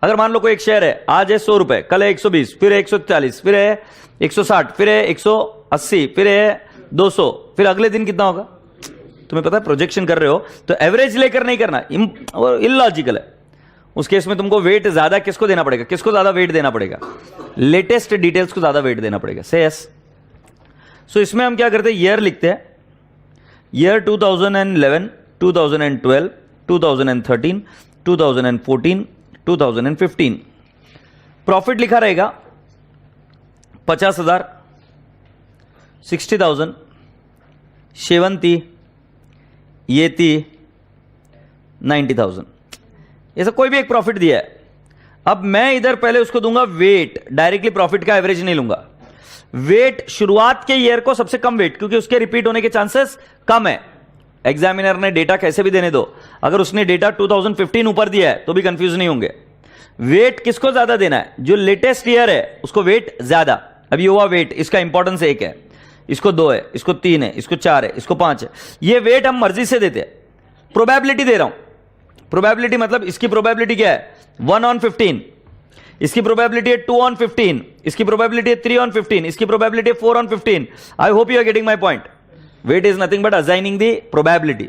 अगर मान लो कोई एक शेयर है, आज है 100 रुपए, कल है 120, फिर है 140, फिर है 160, फिर है 180, फिर है 200, फिर अगले दिन कितना होगा, तुम्हें पता है, प्रोजेक्शन कर रहे हो तो एवरेज लेकर नहीं करना, इलॉजिकल है। उस केस में तुमको वेट ज्यादा किसको देना पड़ेगा, किसको ज्यादा वेट देना पड़ेगा, लेटेस्ट डिटेल्स को ज्यादा वेट देना पड़ेगा। से यस। सो इसमें हम क्या करते हैं, ईयर लिखते हैं, ईयर 2011, 2012, 2013, 2014, 2015। प्रॉफिट लिखा रहेगा 50,000, 60,000, 70, ये 90,000, ऐसा कोई भी एक प्रॉफिट दिया है। अब मैं इधर पहले उसको दूंगा वेट, डायरेक्टली प्रॉफिट का एवरेज नहीं लूंगा। वेट शुरुआत के ईयर को सबसे कम वेट, क्योंकि उसके रिपीट होने के चांसेस कम है। एग्जामिनर ने डेटा कैसे भी देने दो, अगर उसने डेटा 2015 ऊपर दिया है तो भी कंफ्यूज नहीं होंगे। वेट किसको ज्यादा देना है, जो लेटेस्ट ईयर है उसको वेट ज्यादा। अब ये हुआ वेट, इसका इंपॉर्टेंस 1 है, इसको 2 है, इसको 3 है, इसको 4 है, इसको 5 है। ये वेट हम मर्जी से देते हैं, प्रोबेबिलिटी दे रहा हूं। प्रोबेबिलिटी मतलब इसकी प्रोबेबिलिटी क्या है, 1/15, इसकी प्रोबेबिलिटी है 2/15, इसकी प्रोबेबिलिटी है 3/15, इसकी प्रोबेबिलिटी है 4/15। I hope you are getting my point. Weight is nothing but assigning the probability.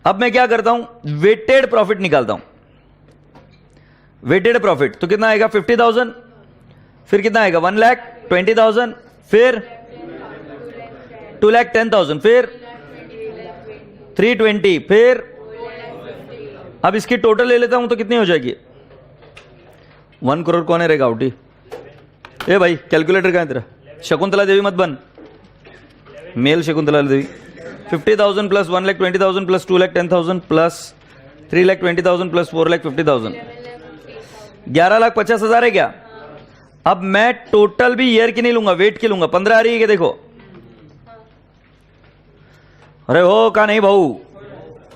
अब मैं क्या करता हूं, वेटेड प्रॉफिट निकालता हूं। वेटेड प्रॉफिट तो कितना आएगा, 50,000, फिर कितना आएगा, 1,20,000, फिर 2,10,000, फिर 320, फिर अब इसकी टोटल ले लेता हूं तो कितनी हो जाएगी, 1 करोड़। कौन है रे गाउटी, ए भाई कैलकुलेटर कहां है तेरा, शकुंतला देवी मत बन, mail Shakuntala Devi. 50,000 plus 1,20,000 plus 2,10,000 plus 3,20,000 plus 4,50,000, 11,50,000 है क्या। अब मैं टोटल भी ईयर की नहीं लूंगा, वेट की लूंगा। 15 आ रही है क्या, देखो, अरे हो का नहीं भाऊ,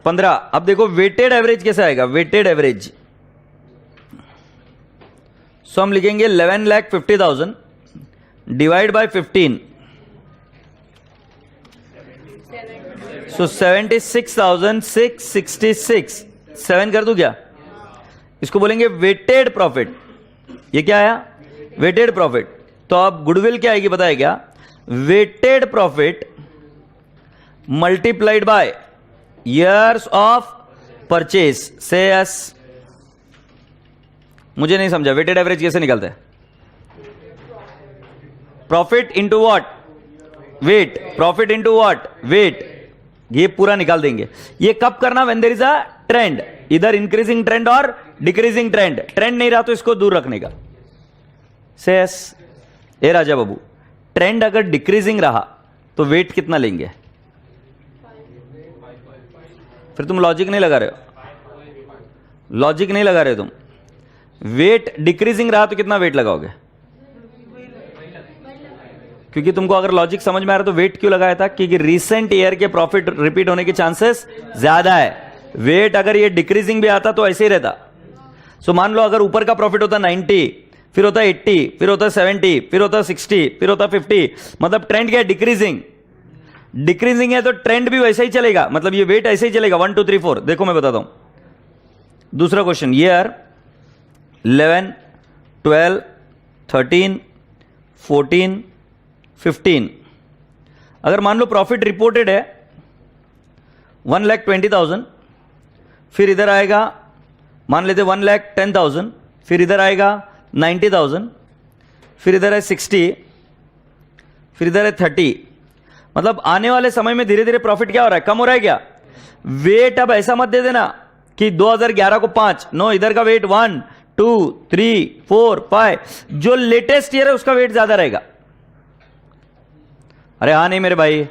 15। अब देखो वेटेड एवरेज कैसे आएगा, वेटेड एवरेज। सो हम लिखेंगे 11,50,000 डिवाइड बाय 15, सो 76,666 7 कर दूं क्या? इसको बोलेंगे वेटेड प्रॉफिट। ये क्या आया? Weighted profit. तो अब गुडविल क्या आएगी बताया क्या? Weighted profit multiplied by years of purchase. Say yes. मुझे नहीं समझा, वेटेड एवरेज कैसे निकलता है? Profit into what? Weight. Profit into what? Weight. ये पूरा निकाल देंगे। ये कब करना? When there is a trend, इधर इंक्रीजिंग ट्रेंड और डिक्रीजिंग ट्रेंड। ट्रेंड नहीं रहा तो इसको दूर रखने का। Say yes. ए राजा बाबू, ट्रेंड अगर डिक्रीजिंग रहा तो वेट कितना लेंगे? फिर तुम लॉजिक नहीं लगा रहे हो, लॉजिक नहीं लगा रहे हो तुम। वेट डिक्रीजिंग रहा तो कितना वेट लगाओगे? क्योंकि तुमको अगर लॉजिक समझ में आ रहा तो वेट क्यों लगाया था? क्योंकि रीसेंट ईयर के प्रॉफिट रिपीट होने के चांसेस ज्यादा है। वेट अगर ये डिक्रीजिंग भी आता तो ऐसे ही रहता। सो मान लो अगर ऊपर का प्रॉफिट होता 90, फिर होता 80, फिर होता 70, फिर होता 60, फिर होता 50, मतलब ट्रेंड क्या है? डिक्रीजिंग। डिक्रीजिंग है तो ट्रेंड भी वैसा ही चलेगा, मतलब ये वेट ऐसे ही चलेगा 1 2 3 4। देखो मैं बताता हूं। दूसरा क्वेश्चन, ईयर 11 12 13 14 15। अगर मान लो प्रॉफिट रिपोर्टेड है 1,20,000, फिर इधर आएगा मान लेते 1,10,000, फिर इधर आएगा 90,000, फिर इधर है 60, फिर इधर है 30। मतलब आने वाले समय में धीरे धीरे प्रॉफिट क्या हो रहा है? कम हो रहा है क्या? वेट अब ऐसा मत दे देना कि 2011 को 5, नो, इधर का वेट 1 2 3 4 5। जो लेटेस्ट ईयर है उसका वेट ज्यादा रहेगा। अरे हाँ नहीं मेरे भाई,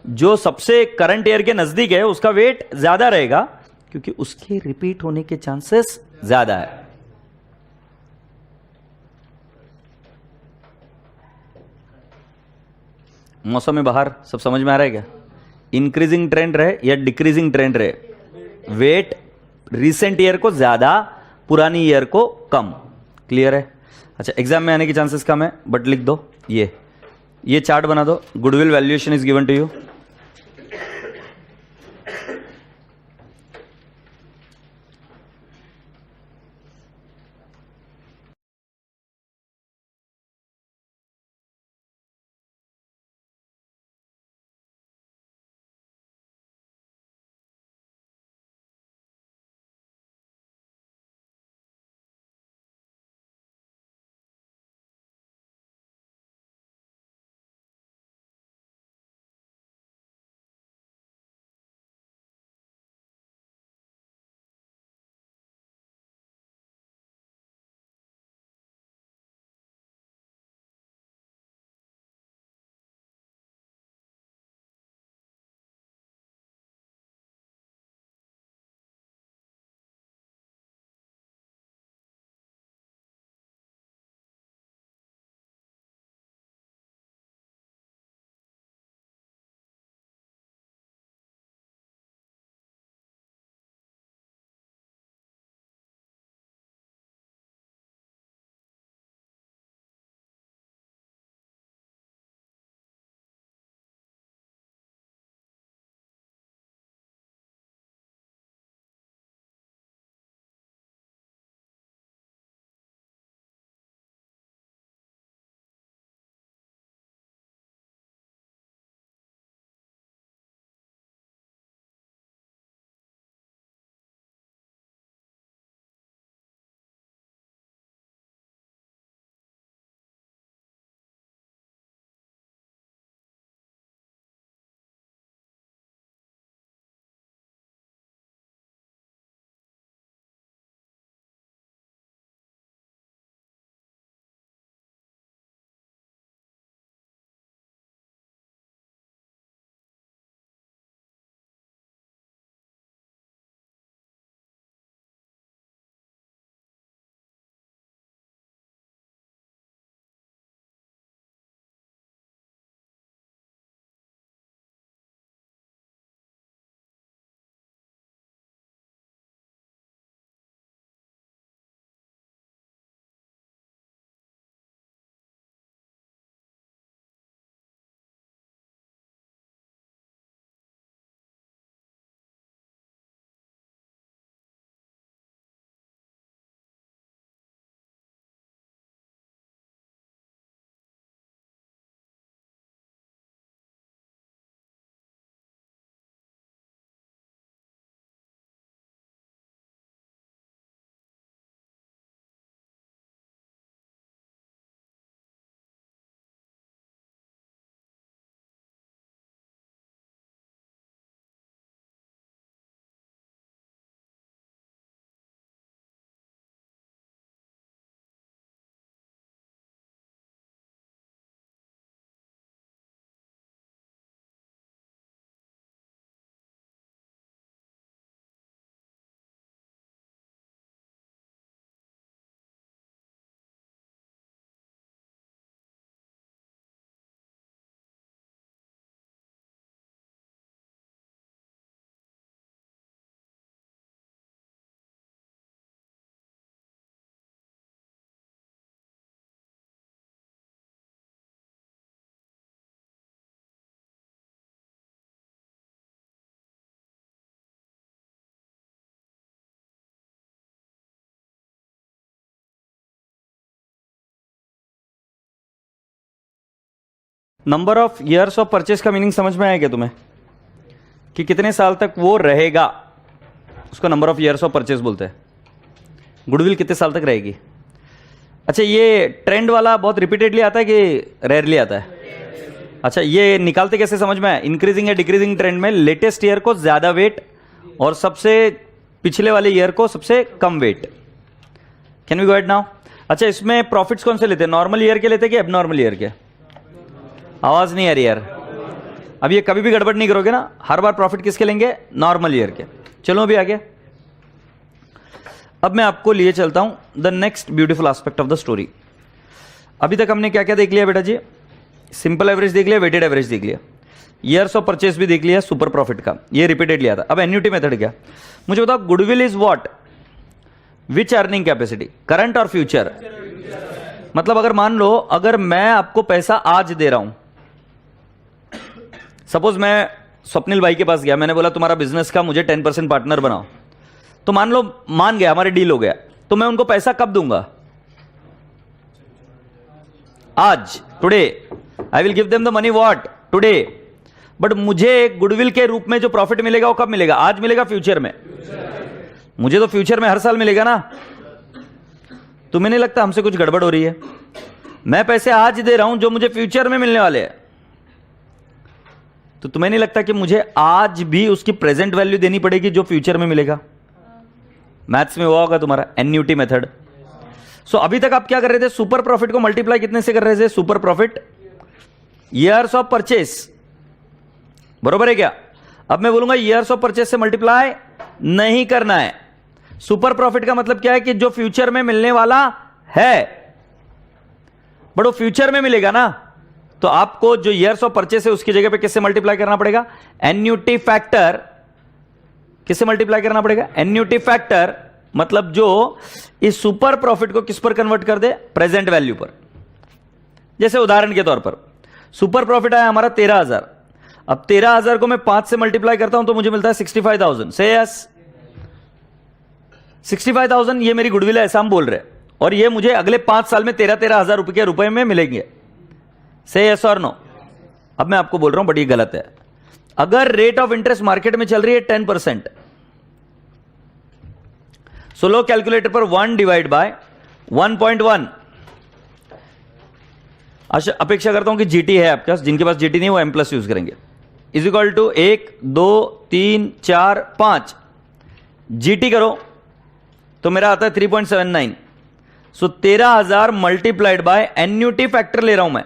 जो सबसे करंट ईयर के नजदीक है उसका वेट ज्यादा रहेगा क्योंकि उसके रिपीट होने के चांसेस ज्यादा है। मौसम में बाहर सब समझ में आ रहा है क्या? इंक्रीजिंग ट्रेंड रहे या डिक्रीजिंग ट्रेंड रहे, वेट रिसेंट ईयर को ज्यादा, पुरानी ईयर को कम। क्लियर है? अच्छा, एग्जाम में आने के चांसेस कम है, बट लिख दो ये चार्ट बना दो। Goodwill valuation is given to you. Number of years of purchase का मीनिंग समझ में आया क्या तुम्हें, कि कितने साल तक वो रहेगा, उसको number of years of purchase बोलते हैं। गुडविल कितने साल तक रहेगी। अच्छा, ये ट्रेंड वाला बहुत रिपीटेडली आता है कि रेयरली आता है? अच्छा, ये निकालते कैसे समझ में आया? इंक्रीजिंग या डिक्रीजिंग ट्रेंड में लेटेस्ट ईयर को ज्यादा वेट और सबसे पिछले वाले ईयर को सबसे कम weight. Can we go at now? अच्छा, इसमें प्रॉफिट्स कौन से लेते हैं, नॉर्मल ईयर के लेते हैं कि एबनॉर्मल ईयर के? आवाज नहीं आ रही यार। अब ये कभी भी गड़बड़ नहीं करोगे ना, हर बार प्रॉफिट किसके लेंगे? नॉर्मल ईयर के। चलो अभी आगे। अब मैं आपको लिए चलता हूं the next beautiful aspect of the story. अभी तक हमने क्या क्या देख लिया बेटा जी? सिंपल एवरेज देख लिया, वेटेड एवरेज देख लिया, ईयर्स ऑफ परचेस भी देख लिया, सुपर प्रॉफिट का ये रिपीटेड लिया था। अब एन्युटी मेथड क्या? मुझे बताओ, goodwill is what? Which earning capacity, current और फ्यूचर? मतलब अगर मान लो, अगर मैं आपको पैसा आज दे रहा हूं, सपोज मैं स्वप्निल भाई के पास गया, मैंने बोला तुम्हारा बिजनेस का मुझे 10% पार्टनर बनाओ, तो मान लो मान गया, हमारे डील हो गया, तो मैं उनको पैसा कब दूंगा? आज, today. I will give them the money what? Today. But मुझे गुडविल के रूप में जो प्रॉफिट मिलेगा वो कब मिलेगा? आज मिलेगा, फ्यूचर में? मुझे तो फ्यूचर में हर साल मिलेगा ना। तुम्हें नहीं लगता हमसे कुछ गड़बड़ हो रही है? मैं पैसे आज दे रहा हूं जो मुझे फ्यूचर में मिलने वाले हैं, तो तुम्हें नहीं लगता कि मुझे आज भी उसकी प्रेजेंट वैल्यू देनी पड़ेगी जो फ्यूचर में मिलेगा? मैथ्स में हुआ होगा तुम्हारा, एन्युटी मेथड। सो अभी तक आप क्या कर रहे थे? सुपर प्रॉफिट को मल्टीप्लाई कितने से कर रहे थे? Super profit years of purchase, बरोबर है क्या? अब मैं बोलूंगा ईयर्स ऑफ परचेस से मल्टीप्लाई नहीं करना है। सुपर प्रॉफिट का मतलब क्या है? कि जो फ्यूचर में मिलने वाला है, बट वो फ्यूचर में मिलेगा ना, तो आपको जो ईयर्स ऑफ परचेस है उसकी जगह पे किससे मल्टीप्लाई करना पड़ेगा? Annuity factor. किससे मल्टीप्लाई करना पड़ेगा? Annuity factor. मतलब जो इस सुपर प्रॉफिट को किस पर कन्वर्ट कर दे? प्रेजेंट वैल्यू पर। जैसे उदाहरण के तौर पर सुपर प्रॉफिट आया हमारा 13,000। अब 13,000 को मैं 5 से मल्टीप्लाई करता हूं तो मुझे मिलता है 65,000। से यस, 65,000 ये मेरी गुडविल है, ऐसा हम बोल रहे हैं, और ये मुझे अगले 5 साल में 13,000 रुपए में मिलेंगे। से यस और नो? अब मैं आपको बोल रहा हूं, बट ये गलत है। अगर रेट ऑफ इंटरेस्ट मार्केट में चल रही है 10%, सो लो कैलकुलेटर पर 1 डिवाइड बाय 1.1। अपेक्षा करता हूं कि जीटी है आपके पास, जिनके पास जीटी नहीं वो एम प्लस यूज करेंगे। इज इक्वल टू 1 2 3 4 5 जीटी करो तो मेरा आता है 3.79। सो 13,000 मल्टीप्लाइड बाय एन्युटी फैक्टर ले रहा हूं मैं।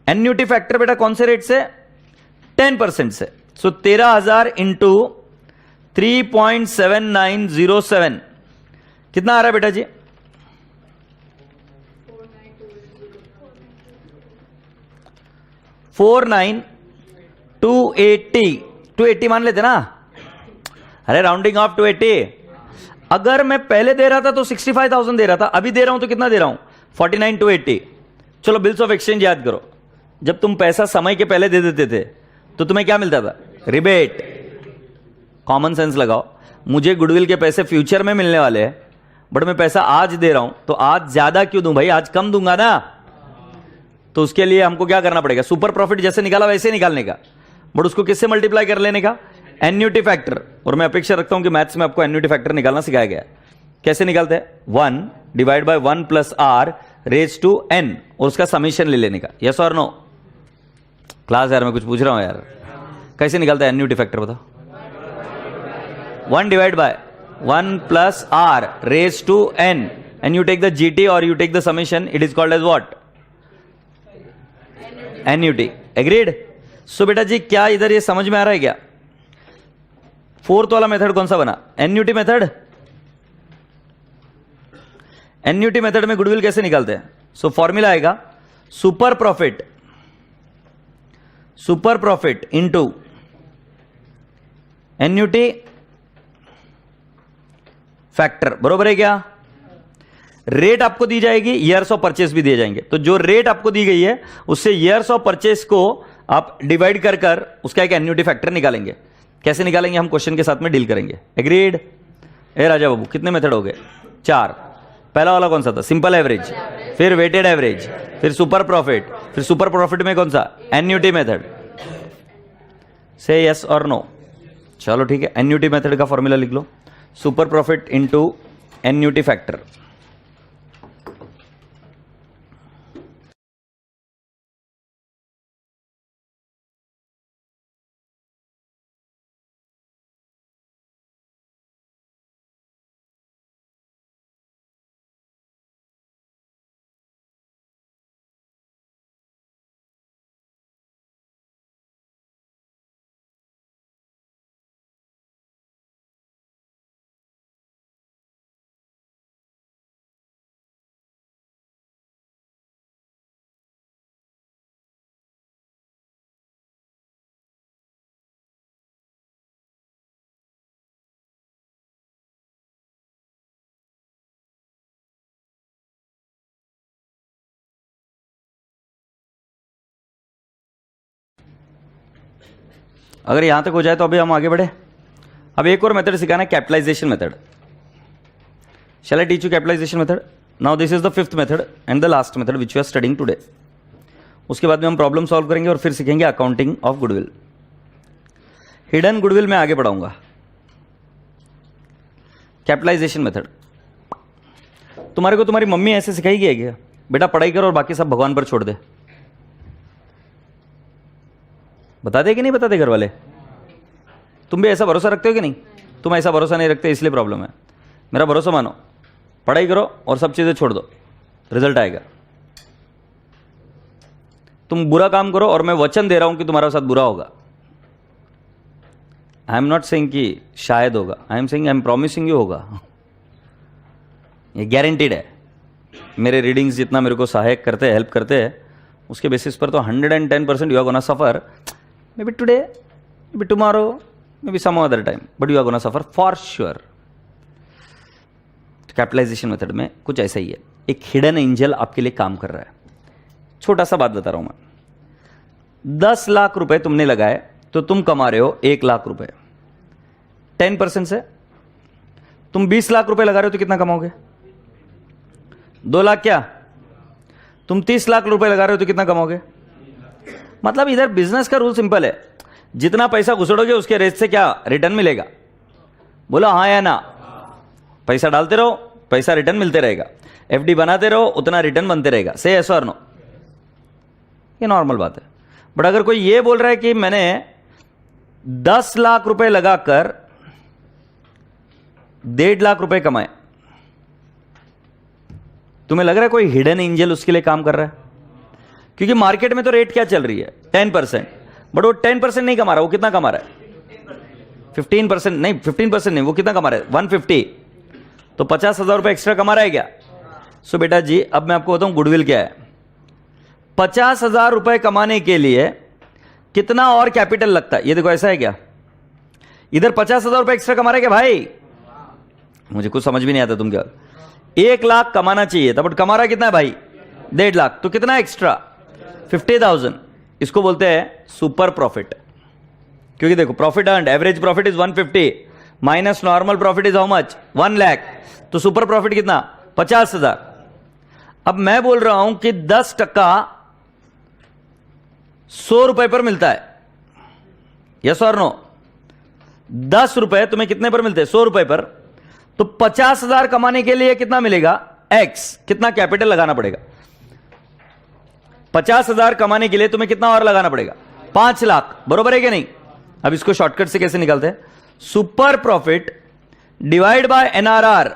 एन्युटी फैक्टर बेटा कौन से रेट से? 10% से। सो 13,000 इंटू 3.7907 कितना आ रहा है बेटा जी? 49,280। 280 मान लेते ना, अरे राउंडिंग ऑफ 280। अगर मैं पहले दे रहा था तो 65,000 दे रहा था, अभी दे रहा हूं तो कितना दे रहा हूं? 49,280। चलो बिल्स ऑफ एक्सचेंज याद करो। जब तुम पैसा समय के पहले दे देते थे तो तुम्हें क्या मिलता था? रिबेट। कॉमन सेंस लगाओ, मुझे गुडविल के पैसे फ्यूचर में मिलने वाले हैं, बट मैं पैसा आज दे रहा हूं, तो आज ज्यादा क्यों दूं भाई? आज कम दूंगा ना। तो उसके लिए हमको क्या करना पड़ेगा? सुपर प्रॉफिट जैसे निकाला वैसे निकालने का, बट उसको किससे मल्टीप्लाई कर लेने का? Annuity factor. और मैं अपेक्षा रखता हूं कि मैथ्स में आपको एन्युटी फैक्टर निकालना सिखाया गया है। कैसे निकालते हैं? 1 divide by 1 plus R raise to N, और उसका समीशन ले लेने का। यस और नो? क्लास यार मैं कुछ पूछ रहा हूं यार, कैसे निकालता है एन्युटी फैक्टर बताओ? 1 divide by 1 plus R raise to N, and you take the GT or you take the summation, it is called as what? Annuity. Agreed? So बेटा जी क्या इधर ये समझ में आ रहा है क्या? फोर्थ वाला मेथड कौन सा बना? Annuity method. एन्युटी मेथड में गुडविल कैसे निकालते हैं? सो फॉर्मूला आएगा super profit, super profit into annuity factor, बरोबर है क्या? रेट आपको दी जाएगी, ईयर्स ऑफ परचेस भी दिए जाएंगे, तो जो रेट आपको दी गई है उससे ईयर्स ऑफ परचेस को आप डिवाइड कर कर उसका एक एन्युटी फैक्टर निकालेंगे। कैसे निकालेंगे हम क्वेश्चन के साथ में डील करेंगे। एग्रीड? ए राजा बाबू कितने मेथड हो गए? 4। पहला वाला कौन सा था? Simple average. फिर वेटेड एवरेज, फिर सुपर प्रॉफिट, फिर सुपर प्रॉफिट में कौन सा, एन्युटी मेथड। से यस और नो। चलो ठीक है, एन्युटी मेथड का फॉर्मूला लिख लो, super profit into annuity factor. अगर यहां तक हो जाए तो अभी हम आगे बढ़े। अब एक और मेथड सिखाना है, capitalisation method. Shall I teach you capitalization method? Now this is the fifth method and the last method which you are studying today. उसके बाद में हम प्रॉब्लम सॉल्व करेंगे और फिर सीखेंगे accounting of goodwill. Hidden goodwill में आगे बढ़ाऊंगा। कैपिटलाइजेशन मेथड तुम्हारे को तुम्हारी मम्मी ऐसे सिखाई है क्या, बेटा पढ़ाई कर और बाकी सब भगवान पर छोड़ दे? बता दे कि नहीं बताते घर वाले? तुम भी ऐसा भरोसा रखते हो कि नहीं? तुम ऐसा भरोसा नहीं रखते इसलिए प्रॉब्लम है। मेरा भरोसा मानो, पढ़ाई करो और सब चीजें छोड़ दो, रिजल्ट आएगा। तुम बुरा काम करो और मैं वचन दे रहा हूं कि तुम्हारे साथ बुरा होगा। आई एम नॉट सेइंग कि शायद होगा, I am saying I am promising you होगा। ये गारंटीड है। मेरे रीडिंग्स जितना मेरे को सहायक करते हैं, हेल्प करते हैं, उसके बेसिस पर तो 110% you are gonna suffer. Maybe today, maybe tomorrow, maybe some other time, but you are gonna suffer for sure. Capitalization method में कुछ ऐसा ही है। एक हिडन एंजल आपके लिए काम कर रहा है। छोटा सा बात बता रहा हूं मैं। 10 लाख रुपए तुमने लगाए तो तुम कमा रहे हो 1 लाख रुपए। 10% से तुम 20 लाख रुपए लगा रहे हो तो कितना कमाओगे? 2 लाख। क्या तुम 30 लाख रुपए लगा रहे हो तो कितना कमाओगे? मतलब इधर बिजनेस का रूल सिंपल है, जितना पैसा घुसड़ोगे उसके रेट से क्या रिटर्न मिलेगा? बोलो हाँ या ना। पैसा डालते रहो, पैसा रिटर्न मिलते रहेगा। एफडी बनाते रहो, उतना रिटर्न बनते रहेगा। से यस और नो? ये नॉर्मल बात है। बट अगर कोई ये बोल रहा है कि मैंने 10 लाख रुपए लगाकर 1.5 लाख रुपए कमाए, तुम्हें लग रहा है कोई हिडन एंजल उसके लिए काम कर रहा है? क्योंकि मार्केट में तो रेट क्या चल रही है? 10%। बट वो 10% नहीं कमा रहा, वो कितना कमा रहा है? 15% नहीं, 15% नहीं, वो कितना कमा रहा है? 150। तो 50,000 रुपए एक्स्ट्रा कमा रहा है क्या? सो बेटा जी अब मैं आपको बताऊं गुडविल क्या है। 50,000 रुपए कमाने के लिए कितना और कैपिटल लगता है? ये देखो ऐसा है क्या, इधर 50,000 रुपए एक्स्ट्रा कमा रहा है क्या भाई? मुझे कुछ समझ भी नहीं आता तुम क्या। 1 लाख कमाना चाहिए था बट कमा रहा कितना है भाई? 1.5 लाख। तो कितना एक्स्ट्रा? 50,000। इसको बोलते हैं सुपर प्रॉफिट। क्योंकि देखो profit earned, average profit is 150 minus normal profit is how much? 1 lakh. तो सुपर प्रॉफिट कितना? 50,000। अब मैं बोल रहा हूं कि 10% 100 रुपए पर मिलता है। यस और नो? 10 रुपए तुम्हें कितने पर मिलते हैं? 100 रुपए पर। तो 50,000 कमाने के लिए कितना मिलेगा? एक्स। कितना कैपिटल लगाना पड़ेगा? 50,000 कमाने के लिए तुम्हें कितना और लगाना पड़ेगा? 5 लाख। बरोबर है क्या नहीं? अब इसको शॉर्टकट से कैसे निकालते हैं? Super profit divide by NRR.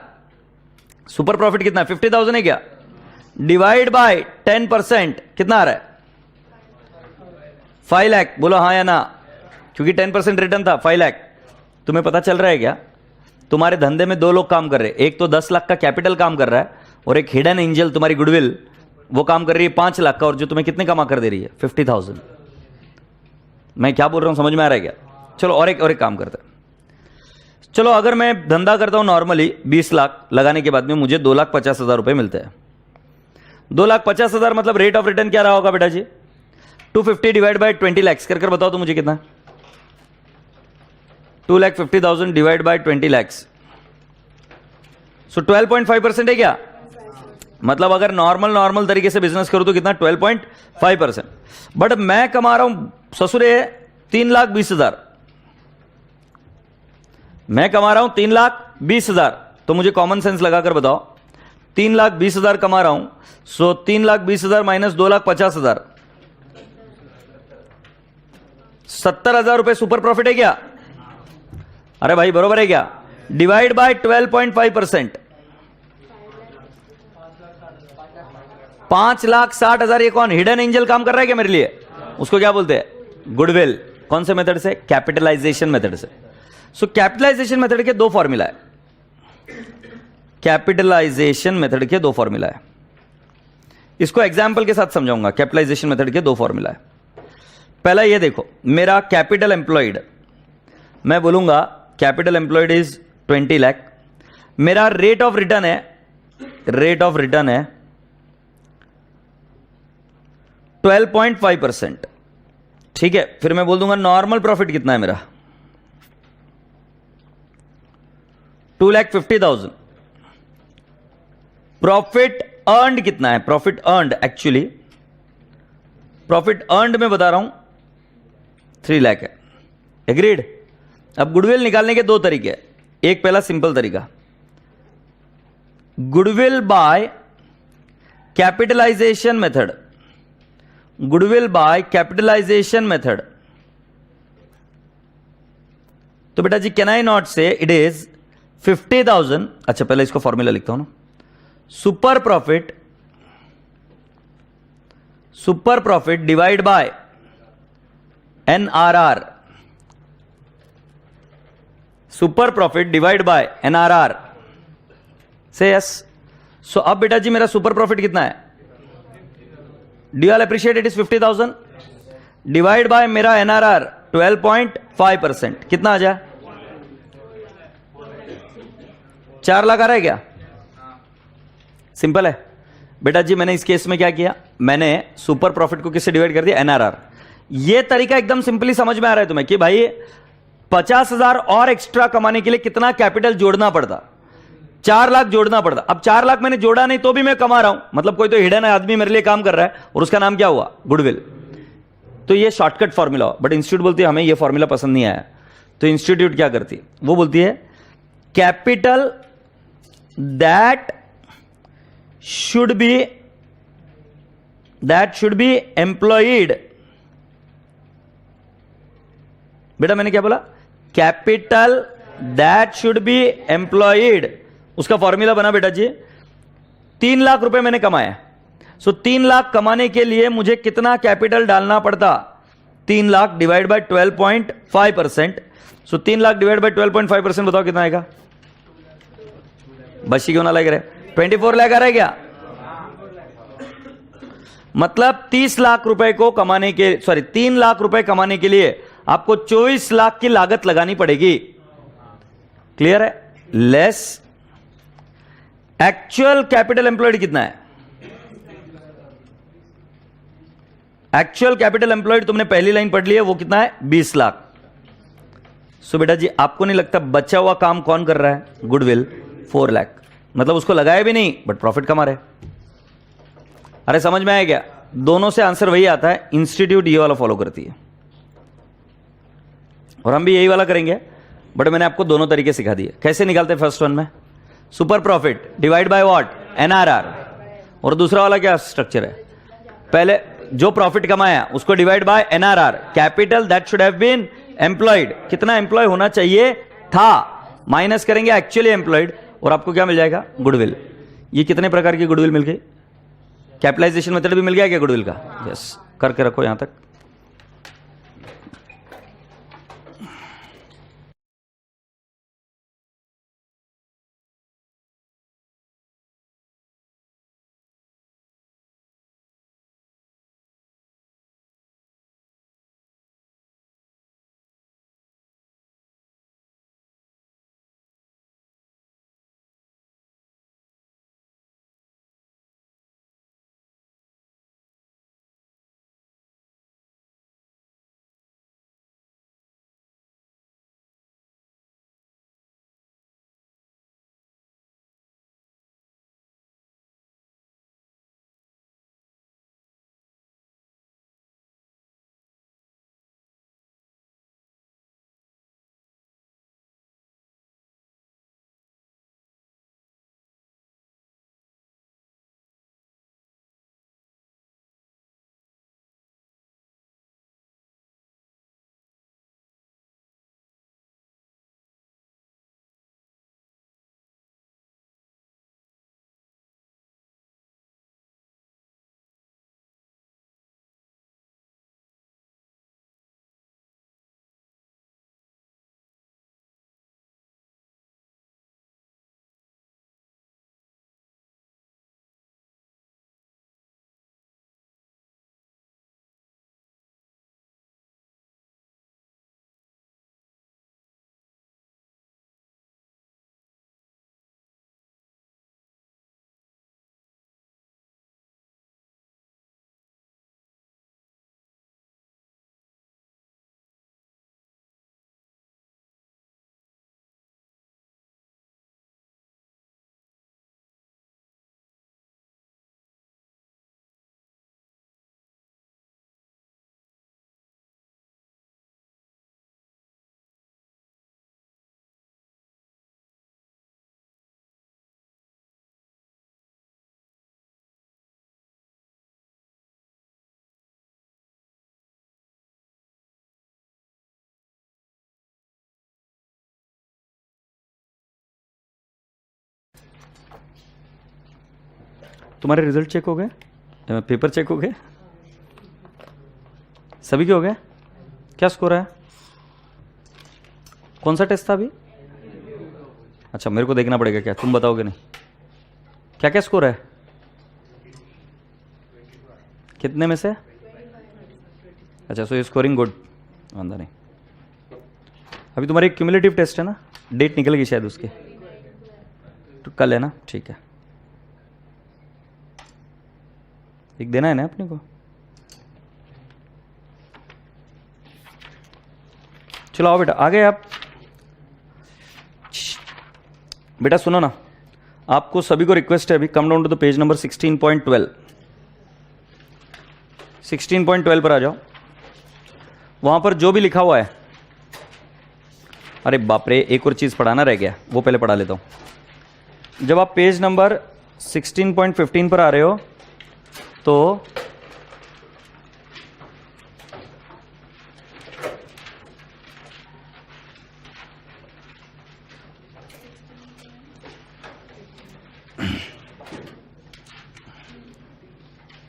Super profit कितना है? 50,000 है क्या? डिवाइड बाय 10% कितना आ रहा है? 5 लाख। बोलो हाँ या ना? क्योंकि 10% रिटर्न था 5 लाख। तुम्हें पता चल रहा है क्या? तुम्हारे धंधे में 2 लोग काम कर रहे हैं। एक तो 10 लाख का कैपिटल काम कर रहा है और एक हिडन एंजल तुम्हारी गुडविल वो काम कर रही है 5 लाख का, और जो तुम्हें कितने कमा कर दे रही है? 50,000। मैं क्या बोल रहा हूं समझ में आ रहा है क्या? चलो और एक काम करते हैं। चलो अगर मैं धंधा करता हूं नॉर्मली 20 लाख लगाने के बाद में मुझे 2,50,000 रुपए मिलते हैं। 2,50,000 मतलब रेट ऑफ रिटर्न क्या रहा होगा बेटा जी? 250 डिवाइड बाय 20 लाख कर बताओ तो मुझे कितना? 2,50,000 डिवाइड बाय 20 लाख। सो 12.5% है क्या? मतलब अगर नॉर्मल तरीके से बिजनेस करूं तो कितना 12.5%। बट मैं कमा रहा हूं ससुरे 3,20,000, मैं कमा रहा हूं 3,20,000। तो मुझे कॉमन सेंस लगाकर बताओ, 3,20,000 कमा रहा हूं, सो 3,20,000 माइनस 2,50,000, 70,000 रुपए सुपर प्रॉफिट है क्या? अरे भाई बरोबर है क्या? Divide by 12.5%, 5,60,000। ये कौन हिडन एंजल काम कर रहा है क्या मेरे लिए? उसको क्या बोलते हैं? गुडविल। कौन से मेथड से? कैपिटलाइजेशन मेथड से। सो कैपिटलाइजेशन मेथड के दो फॉर्मूला है, कैपिटलाइजेशन मेथड के दो फॉर्मूला है। इसको एग्जांपल के साथ समझाऊंगा। कैपिटलाइजेशन मेथड के दो फॉर्मूला है। पहला ये देखो, मेरा कैपिटल एम्प्लॉयड, मैं बोलूंगा कैपिटल एम्प्लॉयड इज 20 लाख। मेरा रेट ऑफ रिटर्न है 12.5%। ठीक है, फिर मैं बोल दूंगा नॉर्मल प्रॉफिट कितना है मेरा? 2,50,000। प्रॉफिट अर्नड कितना है? Profit earned, actually profit earned में बता रहा हूं 3 लाख है। एग्रीड? अब गुडविल निकालने के दो तरीके हैं। एक पहला सिंपल तरीका, goodwill by capitalization method, goodwill by capitalization method. तो बेटा जी can I not say it is 50,000। अच्छा पहले इसको फॉर्मूला लिखता हूं ना, super profit divide by NRR, super profit divide by NRR say yes. So अब बेटा जी मेरा सुपर प्रॉफिट कितना है? Do all appreciate it is 50,000 divide by मेरा NRR 12.5%। कितना आ जाए? 4 लाख आ रहा है क्या? सिंपल है बेटा जी। मैंने इस केस में क्या किया? मैंने सुपर प्रॉफिट को किससे डिवाइड कर दिया? NRR। यह तरीका एकदम सिंपली समझ में आ रहा है तुम्हें कि भाई 50,000 और एक्स्ट्रा कमाने के लिए कितना कैपिटल जोड़ना पड़ता? 4 लाख जोड़ना पड़ता। अब 4 लाख मैंने जोड़ा नहीं तो भी मैं कमा रहा हूं, मतलब कोई तो हिडन आदमी मेरे लिए काम कर रहा है और उसका नाम क्या हुआ? गुडविल। तो ये शॉर्टकट फॉर्मूला। बट इंस्टीट्यूट बोलती है हमें ये फॉर्मूला पसंद नहीं आया। तो इंस्टीट्यूट क्या करती है? वो बोलती है capital that should be employed. बेटा मैंने क्या बोला? Capital that should be employed. उसका फॉर्मूला बना बेटा जी, 3 लाख रुपए मैंने कमाया। सो 3 लाख कमाने के लिए मुझे कितना कैपिटल डालना पड़ता? 3 lakh divide by 12.5%। So 3 lakh divide by 12.5% बताओ कितना आएगा? बशी क्यों ना लग रहा है? 24 लाख आ रहा है क्या? मतलब 30 लाख रुपए को कमाने के 3 लाख रुपए कमाने के लिए आपको 24 लाख की लागत लगानी पड़ेगी। क्लियर है? लेस एक्चुअल कैपिटल एम्प्लॉयड कितना है? एक्चुअल कैपिटल एम्प्लॉयड तुमने पहली लाइन पढ़ ली है, वो कितना है? 20 लाख। सो बेटा जी आपको नहीं लगता बचा हुआ काम कौन कर रहा है? गुडविल 4 लाख। मतलब उसको लगाया भी नहीं बट प्रॉफिट कमा रहे। अरे समझ में आया क्या? दोनों से आंसर वही आता है। इंस्टीट्यूट ये वाला फॉलो करती है और हम भी यही वाला करेंगे, बट मैंने आपको दोनों तरीके सिखा दिए। कैसे निकालते हैं? फर्स्ट वन में super profit divide by what? NRR। और दूसरा वाला क्या स्ट्रक्चर है? पहले जो प्रॉफिट कमाया उसको divide by NRR, capital that should have been employed, कितना एम्प्लॉय होना चाहिए था, माइनस करेंगे एक्चुअली एम्प्लॉयड, और आपको क्या मिल जाएगा? गुडविल। ये कितने प्रकार की गुडविल मिल गई? कैपिटलाइजेशन मेथड भी मिल गया क्या गुडविल का? यस, करके रखो यहां तक। तुम्हारे रिजल्ट चेक हो गए, पेपर चेक हो गए, सभी के हो गए? क्या स्कोर है? कौन सा टेस्ट था अभी? अच्छा, मेरे को देखना पड़ेगा क्या, तुम बताओगे नहीं? क्या क्या स्कोर है? कितने में से? अच्छा, सो यू स्कोरिंग गुड, वांदा नहीं। अभी तुम्हारी क्यूमुलेटिव टेस्ट है ना, डेट निकल गई शायद उसकी, तो कल है ना? ठीक है, एक देना है ना अपने को। चलो आओ बेटा, आ गए आप। बेटा सुनो ना, आपको सभी को रिक्वेस्ट है, अभी come down to the page number 16.12। 16.12 पर आ जाओ। वहां पर जो भी लिखा हुआ है, अरे बाप रे, एक और चीज पढ़ाना रह गया, वो पहले पढ़ा लेता हूं। जब आप पेज नंबर 16.15 पर आ रहे हो तो